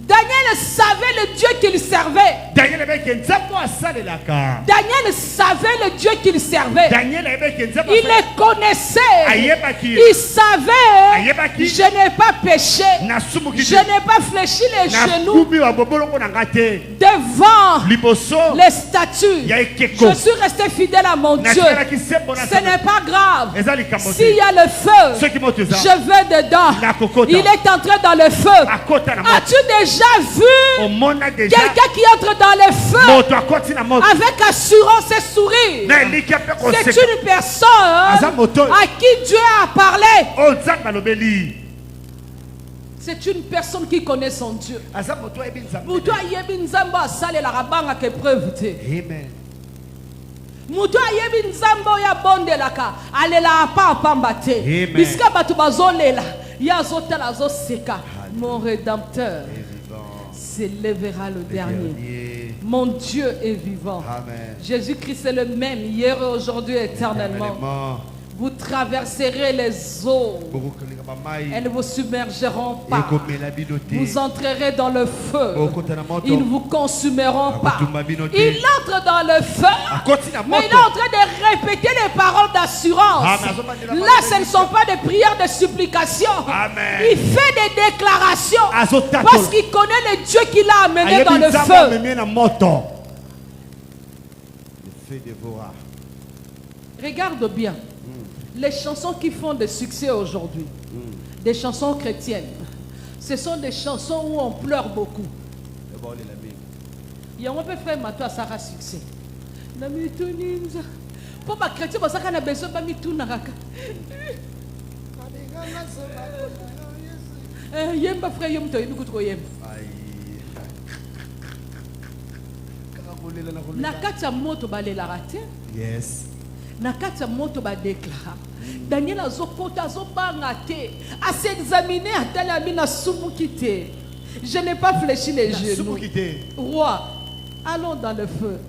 Daniel savait le Dieu qu'il servait. Daniel savait le Dieu qu'il servait. Il le connaissait. Il savait, je n'ai pas péché. Je n'ai pas fléchi les genoux devant les statues. Je suis resté fidèle à mon Dieu. Ce n'est pas grave. S'il y a le feu, je vais dedans. Il est entré dans le feu. As-tu déjà vu quelqu'un qui entre dans le feu avec assurance et sourire? C'est une personne à qui Dieu a parlé. C'est une personne qui connaît son Dieu. Muto ayebi nzambo ya bonde laka alela pa pamba te biska batu bazolela ya zotala zoseka. Mon rédempteur s'élèvera le dernier. Mon Dieu est vivant. Amen. Jésus-Christ est le même hier et aujourd'hui éternellement. Vous traverserez les eaux. Elles ne vous submergeront pas. Vous entrerez dans le feu. Ils ne vous consumeront pas. Il entre dans le feu. Mais il est en train de répéter les paroles d'assurance. Là, ce ne sont pas des prières de supplication. Il fait des déclarations. Parce qu'il connaît le Dieu qui l'a amené dans le feu. Regarde bien. Les chansons qui font des succès aujourd'hui, des chansons chrétiennes, ce sont des chansons où on pleure beaucoup. Il y a un peu frère Mato à Sarah succès. Pour ma chrétien, ça a besoin de tout naraka. Yemba frère yom to inuku trop yem. Nakata moto balela raté. Yes. Nakata moto ba déclara. Daniel azokota azobanga te. A s'examiner à tel ami na subukite. Je n'ai pas fléchi les genoux. Roi, allons dans le feu.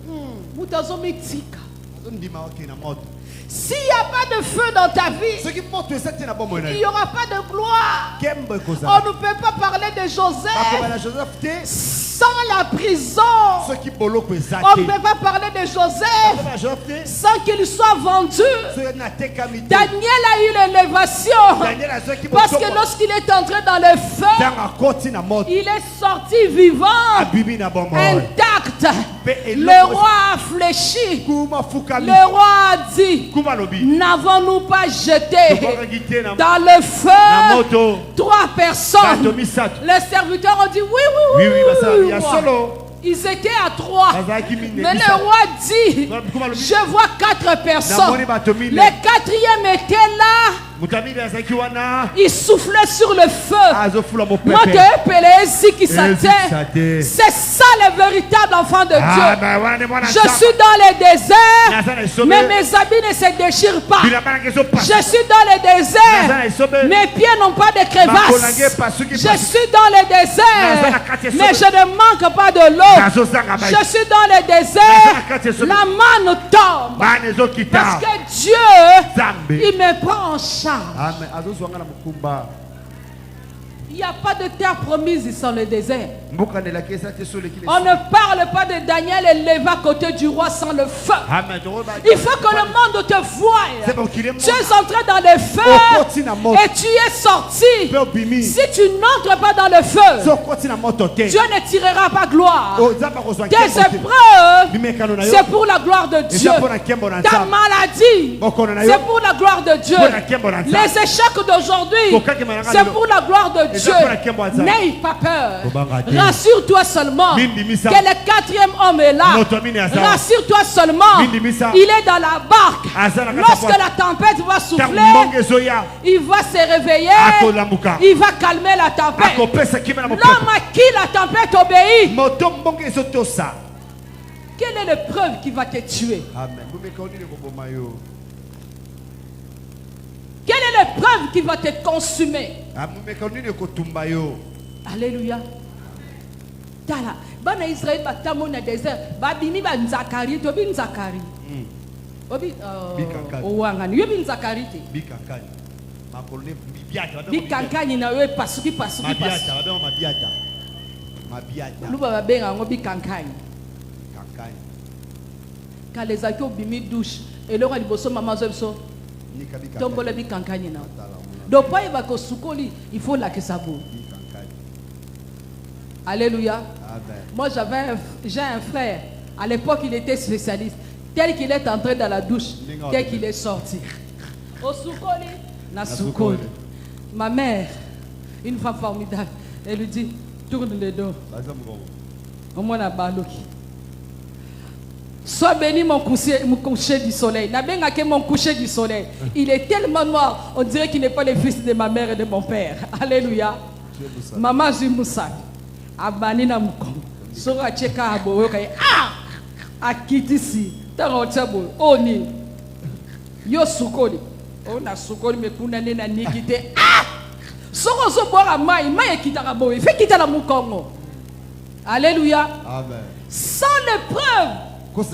S'il n'y a pas de feu dans ta vie, il n'y aura pas de gloire. On ne peut pas parler de Joseph sans la prison. On ne peut pas parler de Joseph sans qu'il soit vendu. Daniel a eu l'élévation parce que lorsqu'il est entré dans le feu, il est sorti vivant, intact. Le roi a fléchi. Le roi a dit: n'avons-nous pas jeté dans le feu 3 personnes? Les serviteurs ont dit oui. Ils étaient à 3. Mais le roi dit: je vois 4 personnes. Le 4e était là. Il soufflait sur le feu. C'est ça le véritable enfant de Dieu. Je suis dans le désert, mais mes habits ne se déchirent pas. Je suis dans le désert, mes pieds n'ont pas de crevasses. Je suis dans le désert, mais je ne manque pas de l'eau. Je suis dans le désert, la manne tombe. Parce que Dieu, il me prend en charge. Il n'y a pas de terre promise sans le désert. On ne parle pas de Daniel et leva à côté du roi sans le feu. Il faut que le monde te voie. Tu es entré dans le feu et tu es sorti. Si tu n'entres pas dans le feu, Dieu ne tirera pas gloire. Tes épreuves, c'est pour la gloire de Dieu. Ta maladie, c'est pour la gloire de Dieu. Les échecs d'aujourd'hui, c'est pour la gloire de Dieu. N'aie pas peur. Rassure-toi seulement que le 4e homme est là. Rassure-toi seulement, il est dans la barque. Lorsque la tempête va souffler, il va se réveiller. Il va calmer la tempête. L'homme à qui la tempête obéit, quelle est l'épreuve qui va te tuer? Quelle est l'épreuve qui va te consumer? Alléluia. Tala, bana Israël batamo na désert, babimi ba Nzakari, to bi Nzakari. Obi owangani, yo bi Nzakari te. Bi kankani na we pasuki. Mabiata. Luba ba benga ngo bi kankani. Quand les akio bimi douche, et le roi liboso mama zebso. Tombola bi kankani na. Donc pas il va ko sukoli, il faut la que ça vaut. Alléluia. Amen. Moi j'ai un frère. À l'époque il était spécialiste. Tel qu'il est entré dans la douche, tel qu'il est sorti. Au soukoli, na soukoli. Ma mère, une femme formidable, elle lui dit: tourne le dos. Au moins la baloki. Sois béni mon coucher du soleil. N'a que mon coucher du soleil. Il est tellement noir, on dirait qu'il n'est pas le fils de ma mère et de mon père. Alléluia. Maman Jimoussa. Abanina Mukong. Sora Cheka Abo. Akitisi. Tarotabo. Oni. Yo Sukoli. On a Sukoli me kunane na nikite. Sora Zobora Mai. Mai Kitarabo. Fait quitter la Mukongo. Alléluia. Amen. Sans l'épreuve, tu ne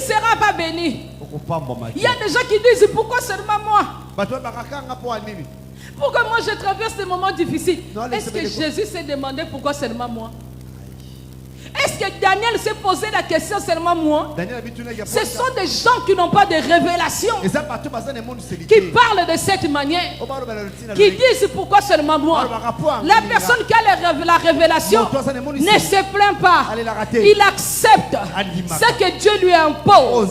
seras pas béni. Il y a des gens qui disent pourquoi seulement moi? Pourquoi moi je traverse des moments difficiles? Est-ce que Jésus s'est demandé pourquoi seulement moi? Est-ce que Daniel s'est posé la question seulement moi? Ce sont des gens qui n'ont pas de révélation, qui parlent de cette manière, qui disent pourquoi seulement moi. La personne qui a la révélation ne se plaint pas, il accepte ce que Dieu lui impose.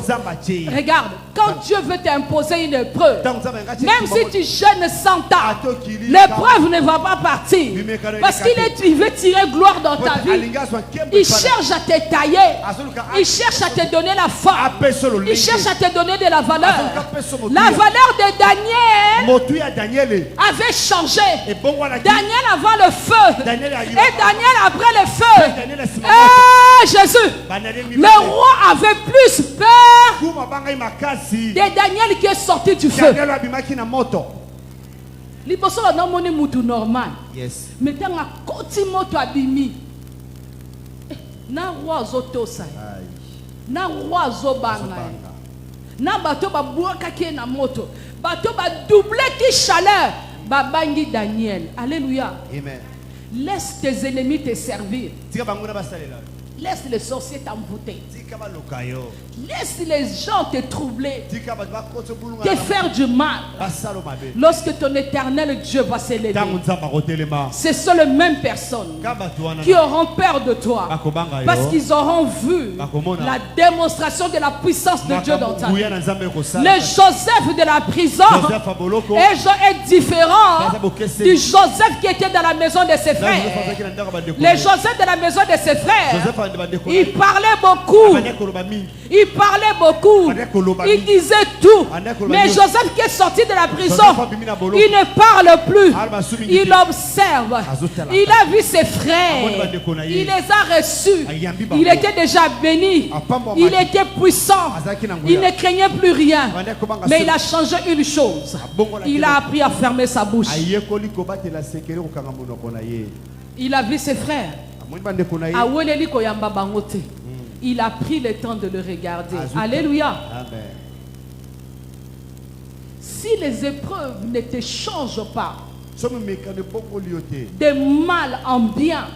Regarde, quand Dieu veut t'imposer une épreuve, même si tu jeûnes 100 ans, l'épreuve ne va pas partir, parce qu'il veut tirer gloire dans ta vie. Il cherche à te tailler, il cherche à te donner la force, il cherche à te donner de la valeur. La valeur de Daniel avait changé. Daniel avant le feu et Daniel après le feu. Jésus, le roi avait plus peur de Daniel qui est sorti du feu. Liboso na moni mutu normal. Mais tant à côté moto abimi. Na roi zotosa. Na roi zobanga. Na bato ba buaka ki na moto. Bato ba doubler ki chaleur. Ba bangi Daniel. Alléluia. Amen. Laisse tes ennemis te servir. Laisse les sorciers t'envoûter. Laisse les gens te troubler, te faire du mal. Lorsque ton éternel Dieu va s'élever, ce sont les mêmes personnes qui auront peur de toi, parce qu'ils auront vu la démonstration de la puissance de Dieu dans ta vie. Le Joseph de la prison est différent du Joseph qui était dans la maison de ses frères. Le Joseph de la maison de ses frères, il parlait beaucoup. Il parlait beaucoup. Il disait tout. Mais Joseph qui est sorti de la prison, il ne parle plus. Il observe. Il a vu ses frères. Il les a reçus. Il était déjà béni. Il était puissant. Il ne craignait plus rien. Mais il a changé une chose. Il a appris à fermer sa bouche. Il a vu ses frères. Il a pris le temps de le regarder. Alléluia. Amen. Si les épreuves ne te changent pas de mal en bien,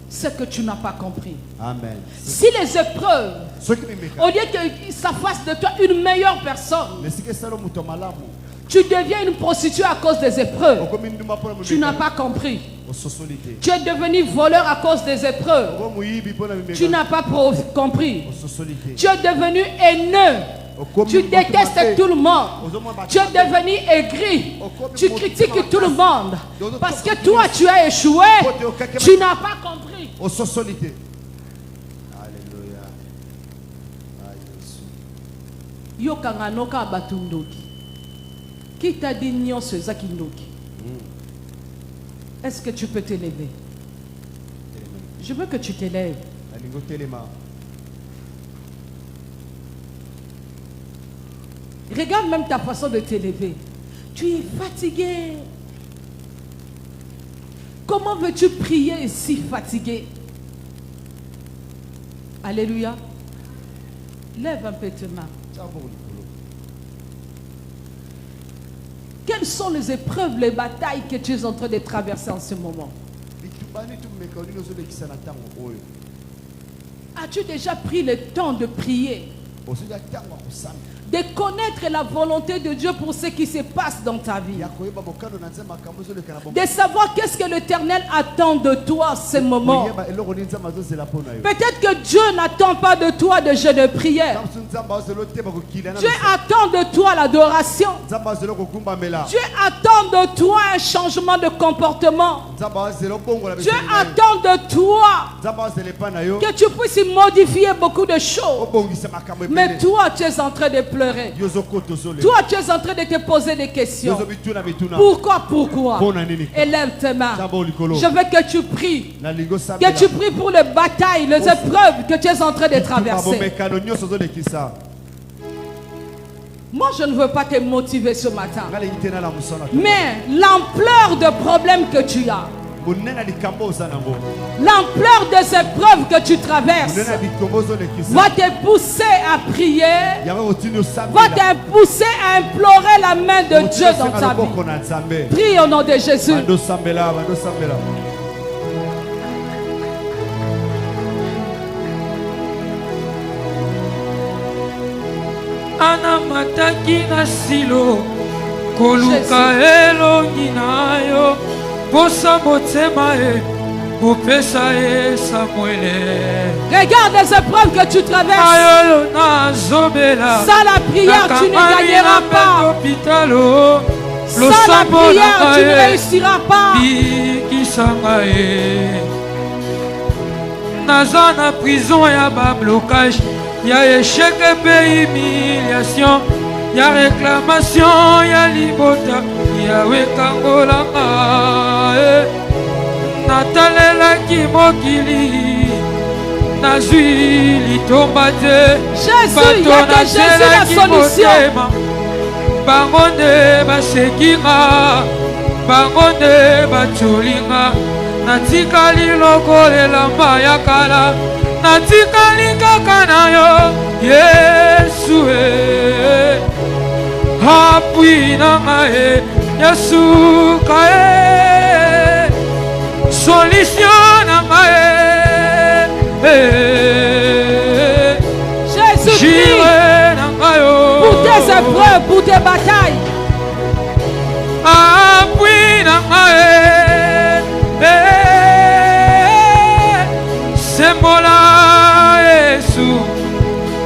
c'est que tu n'as pas compris. Amen. Si les épreuves, au lieu que ça fasse de toi une meilleure personne, tu deviens une prostituée à cause des épreuves, tu n'as pas compris. Tu es devenu voleur à cause des épreuves, tu n'as pas compris. Tu es devenu haineux, tu détestes tout le monde. Tu es devenu aigri, tu critiques tout le monde. Parce que toi tu as échoué, tu n'as pas compris. Alléluia. Yokanganoka batundoki. Qui t'a dit nyonso ezaki ndoki? Est-ce que tu peux t'élever? Je veux que tu t'élèves. Regarde même ta façon de t'élever. Tu es fatigué. Comment veux-tu prier si fatigué? Alléluia. Lève un peu tes mains. Quelles sont les épreuves, les batailles que tu es en train de traverser en ce moment? As-tu déjà pris le temps de prier, de connaître la volonté de Dieu pour ce qui se passe dans ta vie, de savoir qu'est-ce que l'Éternel attend de toi en ce moment? Peut-être que Dieu n'attend pas de toi de jeûne de prière. Dieu attend de toi l'adoration. Dieu attend de toi un changement de comportement. Dieu attend de toi que tu puisses modifier beaucoup de choses. Mais toi, tu es en train de pleurer. Toi, tu es en train de te poser des questions. Pourquoi? Élève tes mains. Je veux que tu pries. Que tu pries pour les batailles, les épreuves que tu es en train de traverser. Moi, je ne veux pas te motiver ce matin. Mais l'ampleur de problèmes que tu as, L'ampleur des épreuves que tu traverses va te pousser à prier, va te pousser à implorer la main de Dieu dans ta vie. Prie au nom de Jésus. Anamataki na silo koluka elongi na yo posa motema e opesa e Samuele. Regarde les épreuves que tu traverses. Ayolo na zobela sans la prière tu ne gagneras pas. Sans la prière tu ne réussiras pas. Bikisanga e naza na prison ya ba blocage. Y'a échec et humiliation, y'a réclamation, y'a libota, y'a wekangolanga. Natalela kimokili, nazui litombate. Jésus, il y a que Jésus la solution. Bangonde basekinga, bangonde bachulinga, natikali lokolela mayakala. Natikali kaka na yo Yesu appui na ngae Yesu kae solution na ngae Jésus prie pour tes épreuves, pour tes batailles. Appui na ngae sembola Yesu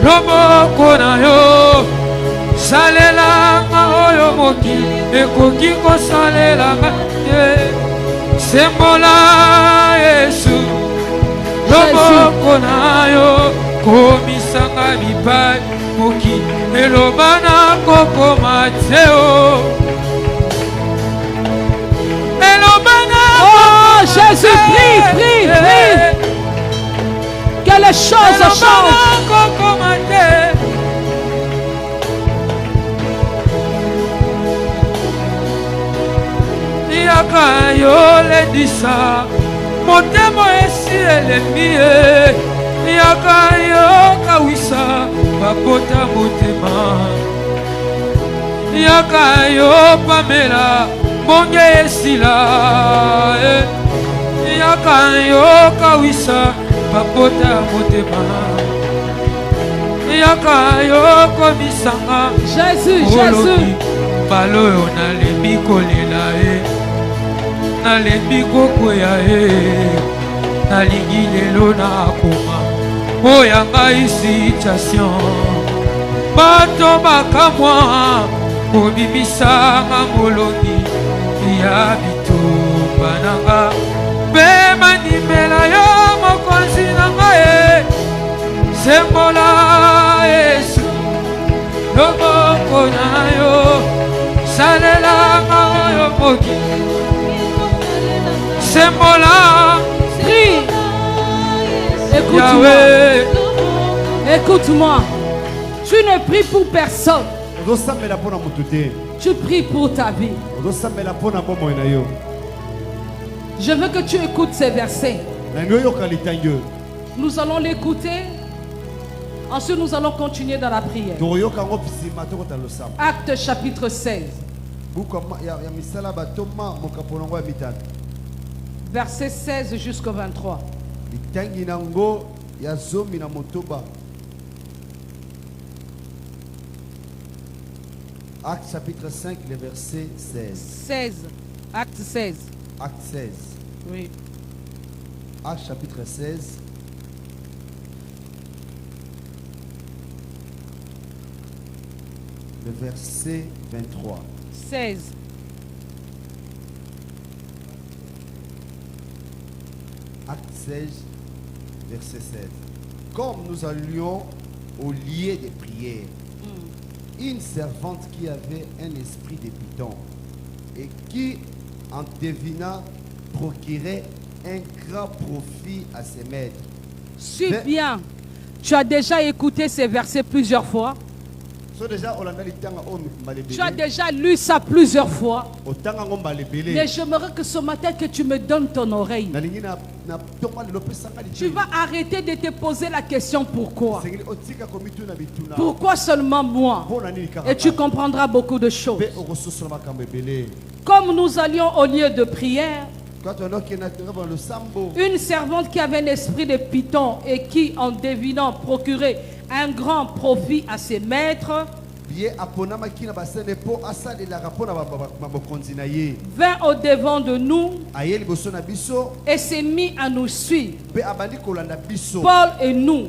loboko na yo salelanga oyo moki ekoki kosalelanga sembola Yesu loboko na yo komisanga bipai moki eloba na kokoma te o eloba na oh Jésus prie, prie, prie que les choses changent. Yaka yo ledisa motemo esi elemi yaka yo kawisa babota motema yaka yo pamela bonge esila yaka yo kawisa babota motema yaka yo komisanga Jésus, Jésus baloyo nalembi kolela nalembi kokwea nalingi lelo nakoma oya ngai situation bato bakamwa kobimisanga molongi ya bitumba nanga mpe bandimela yo mokonzi na ngai sembola Yesu loboko na yo salelanga oyo moki sembola prie. Écoute-moi. Écoute-moi. Tu ne pries pour personne. Tu pries pour ta vie. Je veux que tu écoutes ces versets. Nous allons l'écouter. Ensuite, nous allons continuer dans la prière. Acte chapitre 16. Verset 16 jusqu'au 23. Acte chapitre 5, le verset 16. 16. Acte 16. Acte 16. Oui. Acte chapitre 16. Le verset 23. 16. Acte 16, verset 16. Comme nous allions au lieu de prière, une servante qui avait un esprit de python et qui, en devinant, procurait un grand profit à ses maîtres. Suis bien. Tu as déjà écouté ces versets plusieurs fois. Tu as déjà lu ça plusieurs fois. Mais j'aimerais que ce matin que tu me donnes ton oreille. Tu vas arrêter de te poser la question pourquoi. Pourquoi seulement moi? Et tu comprendras beaucoup de choses. Comme nous allions au lieu de prière, une servante qui avait un esprit de python et qui, en devinant, procurait un grand profit à ses maîtres, vint au devant de nous et s'est mis à nous suivre. Paul et nous.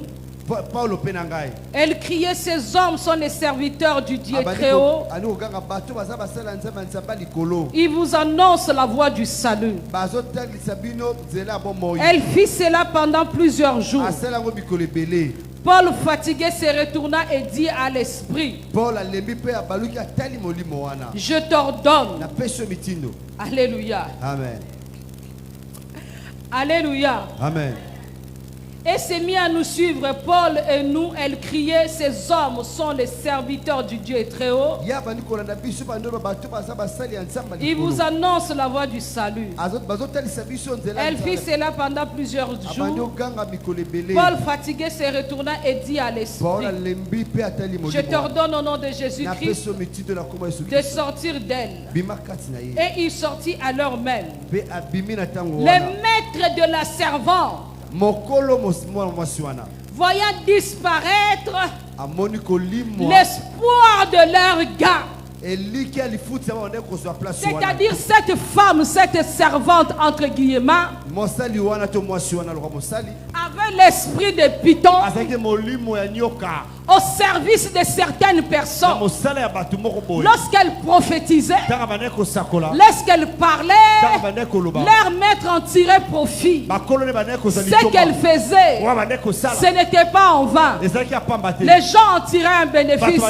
Elle criait, ces hommes sont les serviteurs du Dieu très haut. Ils vous annoncent la voie du salut. Elle fit cela pendant plusieurs jours. Paul, fatigué, se retourna et dit à l'esprit, je t'ordonne. Alléluia. Amen. Alléluia. Amen. Et s'est mis à nous suivre, Paul et nous. Elle criait, ces hommes sont les serviteurs du Dieu très haut. Ils vous annoncent la voie du salut. Elle fit cela pendant plusieurs jours. Paul, fatigué, se retourna et dit à l'esprit, je t'ordonne au nom de Jésus-Christ de sortir d'elle. Et il sortit à l'heure même. Les maîtres de la servante, voyant disparaître l'espoir de leur gars, c'est-à-dire cette femme, cette servante entre guillemets, avait l'esprit de python au service de certaines personnes. Lorsqu'elle prophétisait, lorsqu'elle parlait, leur maître en tirait profit. Ce qu'elle faisait, ce n'était pas en vain. Les gens en tiraient un bénéfice.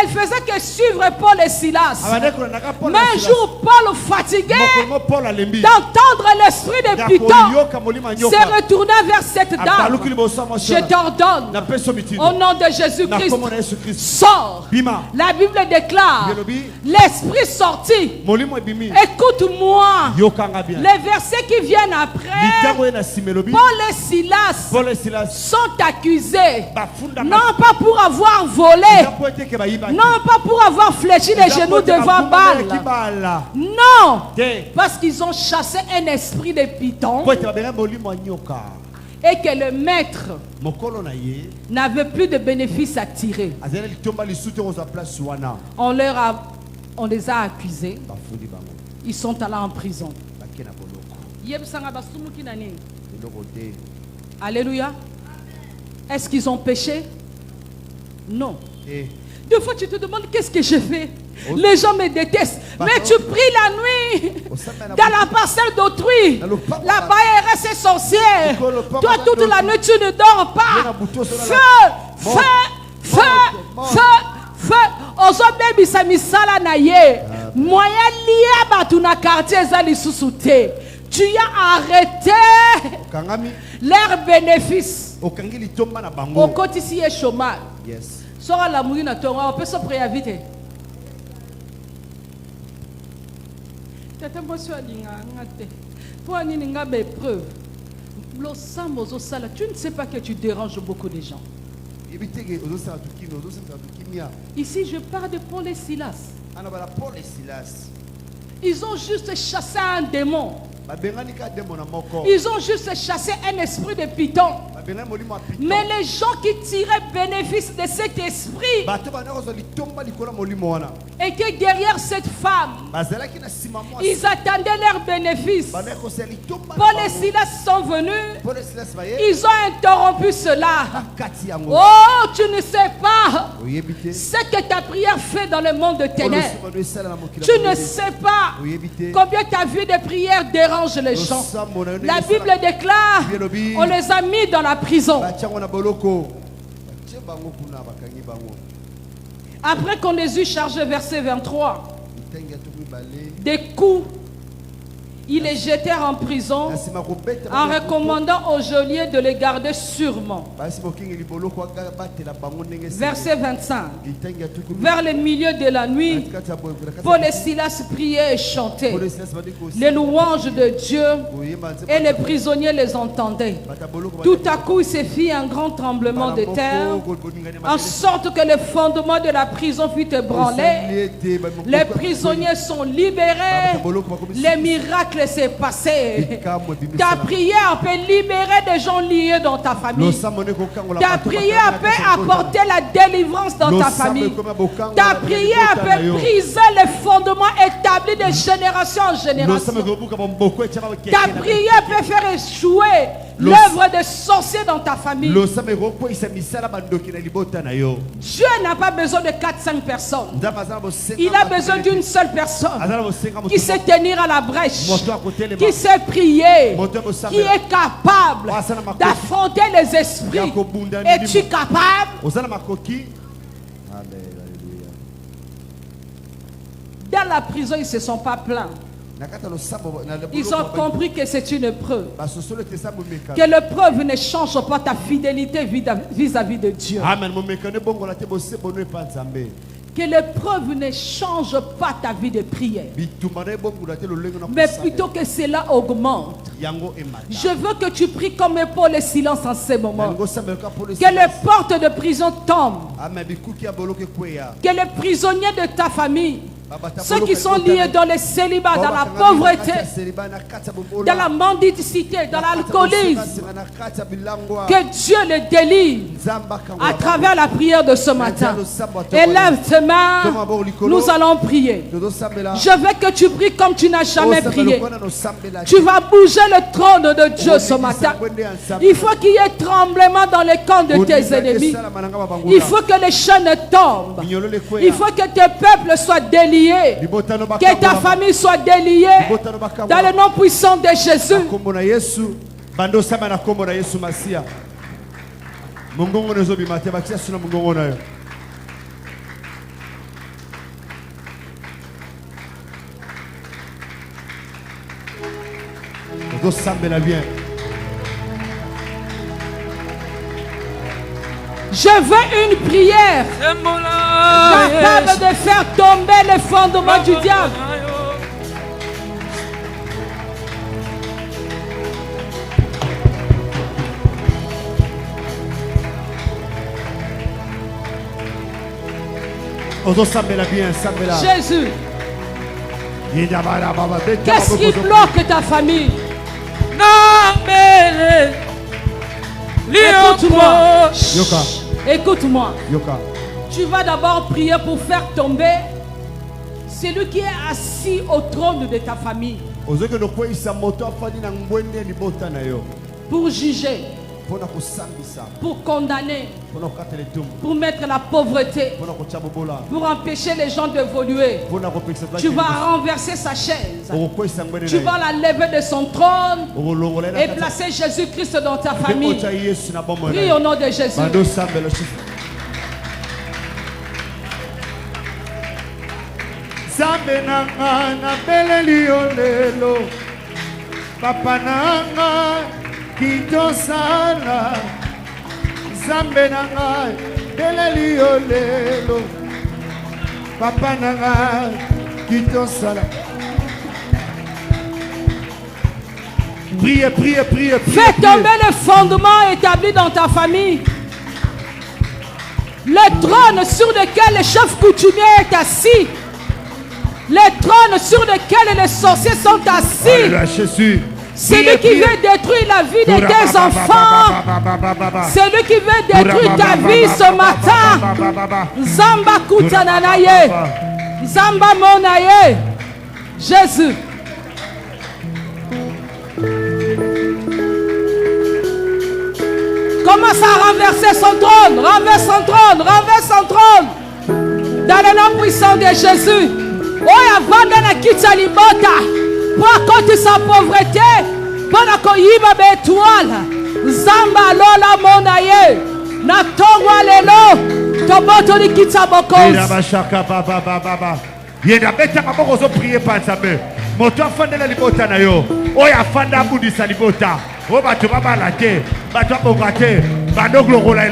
Elle faisait que suivre Paul et Silas. Mais un jour, Paul, fatigué d'entendre l'esprit de python, se retourna vers cette dame. Je t'ordonne, au nom de Jésus-Christ, sors. La Bible déclare, l'esprit sorti. Écoute-moi, les versets qui viennent après, Paul et Silas sont accusés, non pas pour avoir volé, non pas pour avoir fléchi les genoux devant Baal, non, parce qu'ils ont chassé un esprit de python et que le maître n'avait plus de bénéfices à tirer. On les a accusés. Ils sont allés en prison. Alléluia. Est-ce qu'ils ont péché? Non. Des fois, tu te demandes qu'est-ce que j'ai fait. Les gens me détestent. Mais tu pries la nuit dans la parcelle d'autrui. Là-bas, il reste sorcière. Toi, toute la nuit, tu ne dors pas. Feu, feu, feu, feu, feu. Aujourd'hui, misala na ye. Moyen lié batu na quartier zali susute. Tu as arrêté leurs bénéfices. Au côté ici est chômage. Sora la mouille na tonga, on peut se préavis. Tu ne sais pas que tu déranges beaucoup de gens. Ici, je parle de Paul et Silas. Ils ont juste chassé un démon. Ils ont juste chassé un esprit de python. Mais les gens qui tiraient bénéfice de cet esprit étaient derrière cette femme. Ils attendaient leur bénéfice. Paul et Silas sont venus. Ils ont interrompu cela. Oh, tu ne sais pas ce que ta prière fait dans le monde de ténèbres. Tu ne sais pas combien ta vie de prière dérange les gens. La Bible déclare, on les a mis dans la prison. Après qu'on les eut chargés, verset 23, des coups Ils les jetèrent en prison en recommandant au geôlier de les garder sûrement. Verset 25. Vers le milieu de la nuit, Paul et Silas priaient et chantaient les louanges de Dieu et les prisonniers les entendaient. Tout à coup, il se fit un grand tremblement de terre, en sorte que le fondement de la prison fut ébranlé. Les prisonniers sont libérés. Les miracles s'est passé. Ta prière peut libérer des gens liés dans ta famille. Ta prière peut apporter la délivrance dans ta famille. Ta prière peut briser les fondements établis de génération en génération. Ta prière peut faire échouer l'œuvre des sorciers dans ta famille. Dieu n'a pas besoin de 4-5 personnes. Il a besoin d'une seule personne qui sait tenir à la brèche, qui sait prier, qui est capable d'affronter les esprits. Es-tu capable? Dans la prison, ils ne se sont pas plaints. Ils ont compris que c'est une preuve. Que l'épreuve ne change pas ta fidélité vis-à-vis de Dieu. Que l'épreuve ne change pas ta vie de prière. Mais plutôt que cela augmente. Je veux que tu pries comme Paul et Silas en ce moment. Que les portes de prison tombent. Que les prisonniers de ta famille, ceux qui sont liés dans le célibat, dans la pauvreté, dans la mendicité, dans l'alcoolisme, que Dieu les délivre à travers la prière de ce matin. Élève tes mains, nous allons prier. Je veux que tu pries comme tu n'as jamais prié. Tu vas bouger le trône de Dieu ce matin. Il faut qu'il y ait tremblement dans les camps de tes ennemis. Il faut que les chaînes tombent. Il faut que tes peuples soient déliés. Que ta famille soit déliée dans le nom puissant de Jésus. Je veux une prière capable de faire tomber les fondements du diable. Jésus, qu'est-ce qui bloque ta famille? Écoute-moi. Écoute-moi. Tu vas d'abord prier pour faire tomber celui qui est assis au trône de ta famille. Pour juger. Pour condamner. Pour mettre la pauvreté. Pour empêcher les gens d'évoluer. Tu vas renverser sa chaise. Tu vas la lever de son trône et placer Jésus-Christ dans ta famille. Prie au nom de Jésus. Papa nanga kitosala Zambe nanga beleli olelo Papa nanga kitosala. Priez, priez, priez. Fais tomber le fondement établi dans ta famille. Le trône sur lequel le chef coutumier est assis. Les trônes sur lesquels les sorciers sont assis. C'est lui qui veut détruire la vie de tes enfants. C'est lui qui veut détruire ta vie ce matin. Zamba kutananaye. Zamba monaye. Jésus. Commence à renverser son trône. Renverse son trône. Renverse son trône. Dans le nom puissant de Jésus. Oya vanda na kitsa libota pour contre sa pauvreté pour koyiba betuala zamba lola monaye na tongwa lelo toboto likitsa bokozi. Yenda bashaka baba baba yenda beta maboko zo prier pa nzambe moto afandela libota na yo oyo afanda abundisa libota o bato babala te bato abonga te bando longola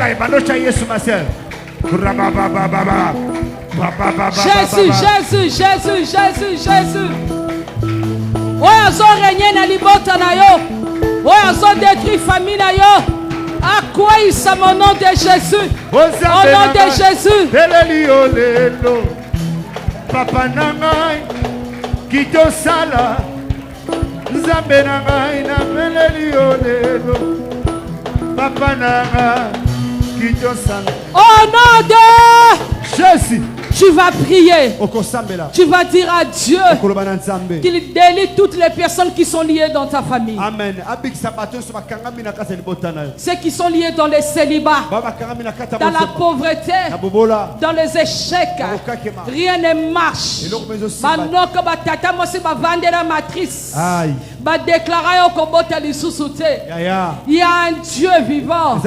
ye bandocha yesu maser Jésus. Oyo azo régner na libota na yo, oyo azo détruire famille na yo. À quoi il s'est mon nom de Jésus? Au nom de Jésus. Papa nangai kito sala nzambe nangai na meleli olelo papa nangai kito sala. Au nom de Jésus. Tu vas prier. Tu vas dire à Dieu qu'il délie toutes les personnes qui sont liées dans ta famille. Amen. Ceux qui sont liés dans les célibats, dans la pauvreté, dans les échecs. Rien ne marche. Il y a un Dieu vivant.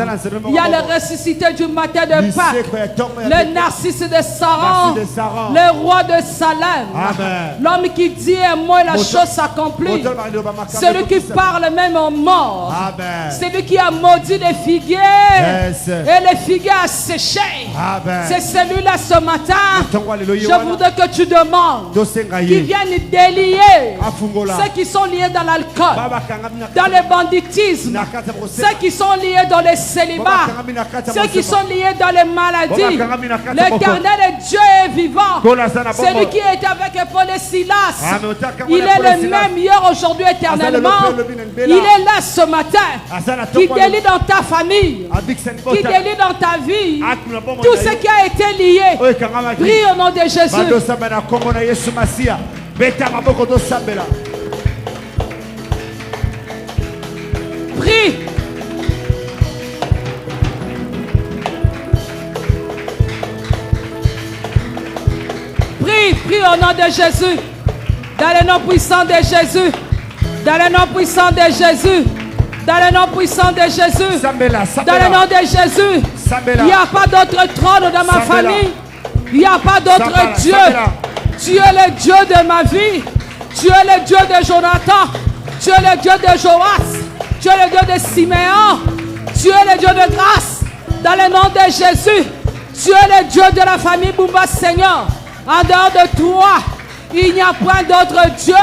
Il y a le ressuscité du matin de Pâques, le narcisse de Saran, le roi de Salem, l'homme qui dit un mot et la chose s'accomplit, celui qui parle même aux morts, celui qui a maudit les figuiers et les figuiers a séché. C'est celui-là ce matin. Je voudrais que tu demandes qu'il vienne délier ceux qui sont liés dans l'alcool, dans le banditisme, ceux qui sont liés dans les célibats, ceux qui sont liés dans les maladies. L'Éternel est Dieu est vivant. Celui qui était avec Paul et Silas, il est le même hier, aujourd'hui, éternellement. Il est là ce matin, qui délie dans ta famille, qui délie dans ta vie tout ce qui a été lié. Prie au nom de Jésus. Prie. Prie au nom de Jésus. Dans le nom puissant de Jésus. Dans le nom puissant de Jésus. Dans le nom puissant de Jésus. Dans le nom de Jésus. Il n'y a pas d'autre trône dans ma famille. Il n'y a pas d'autre Dieu. Tu es le Dieu de ma vie. Tu es le Dieu de Jonathan. Tu es le Dieu de Joas. Tu es le Dieu de Siméon. Tu es le Dieu de grâce. Dans le nom de Jésus. Tu es le Dieu de la famille Bumba, Seigneur. En dehors de toi, il n'y a point d'autre Dieu.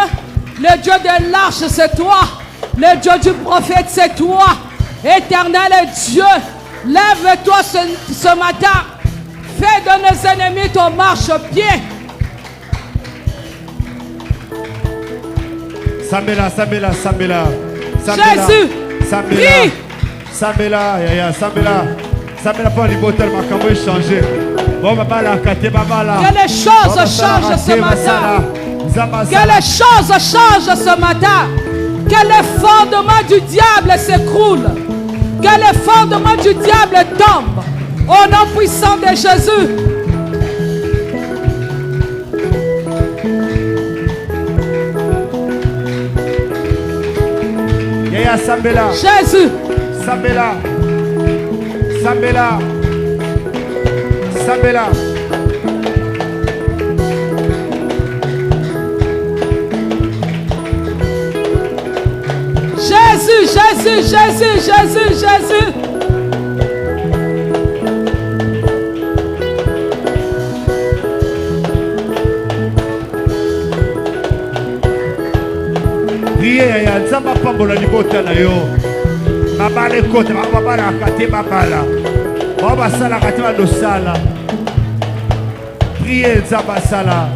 Le Dieu de l'arche, c'est toi. Le Dieu du prophète, c'est toi. Éternel Dieu, lève-toi ce matin. Fais de nos ennemis ton marche-pied. Sambela. Jésus, prie. Sambela pour l'hypothèse, ma caméra est changée. Que les choses changent ce matin. Que les choses changent ce matin. Que les fondements du diable s'écroulent. Que les fondements du diable tombent. Au nom puissant de Jésus. Jésus. Sambela. Jésus. Priez ya nzamba pambola libota na yo. Babale kote babala akate babala. Baba sala kate badosala. Priez nzamba sala.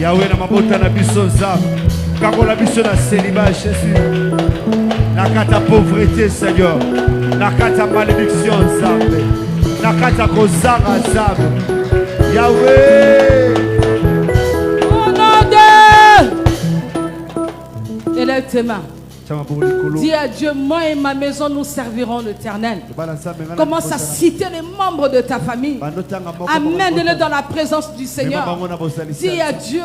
Yahweh na mabota na biso nzamba. Kakola biso na célibat Jésus. Nakata pauvreté Seigneur. Nakata malédiction nzambe. Nakata kozanga nzambe. Yahweh. Au nom de... Élève tes mains. Dis à Dieu, moi et ma maison, nous servirons l'Éternel. Commence à citer les membres de ta famille. Amène-les dans la présence du Seigneur. Dis à Dieu,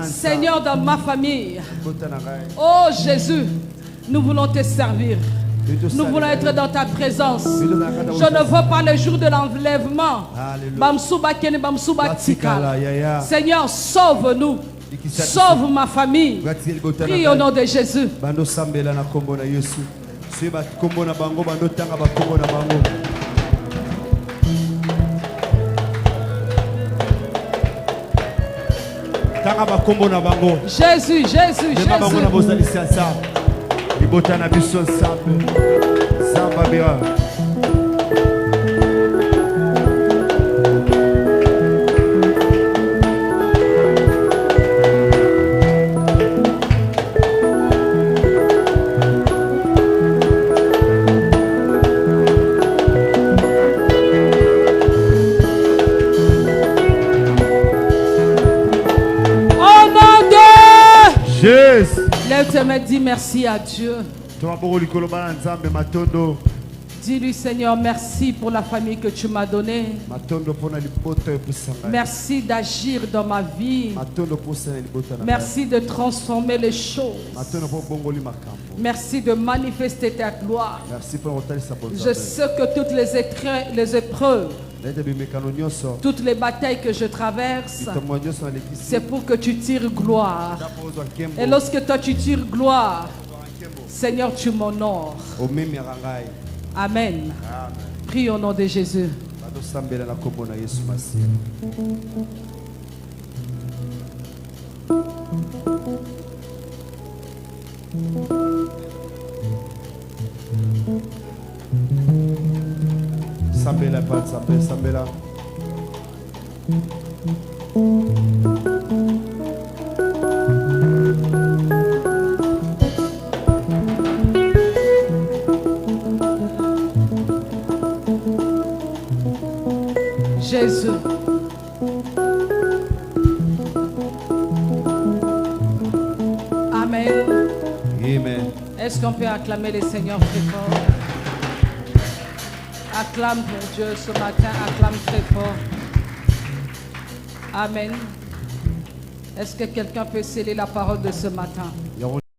Seigneur, dans ma famille. Oh Jésus, nous voulons te servir. Nous voulons être dans ta présence. Je ne veux pas le jour de l'enlèvement. Seigneur, sauve-nous. Sauve ma famille. Prie au nom de Jésus. Jésus, Jésus, Jésus. Lève-toi, dis merci à Dieu. Dis-lui, Seigneur, merci pour la famille que tu m'as donnée. Merci d'agir dans ma vie. Merci de transformer les choses. Merci de manifester ta gloire. Je sais que toutes les épreuves, toutes les batailles que je traverse, c'est pour que tu tires gloire. Et lorsque toi tu tires gloire, Seigneur, tu m'honores. Amen. Prie au nom de Jésus. Sambela, Sambela. Jésus. Amen. Amen. Est-ce qu'on peut acclamer le Seigneur très fort? Acclame pour Dieu ce matin, acclame très fort. Amen. Est-ce que quelqu'un peut sceller la parole de ce matin?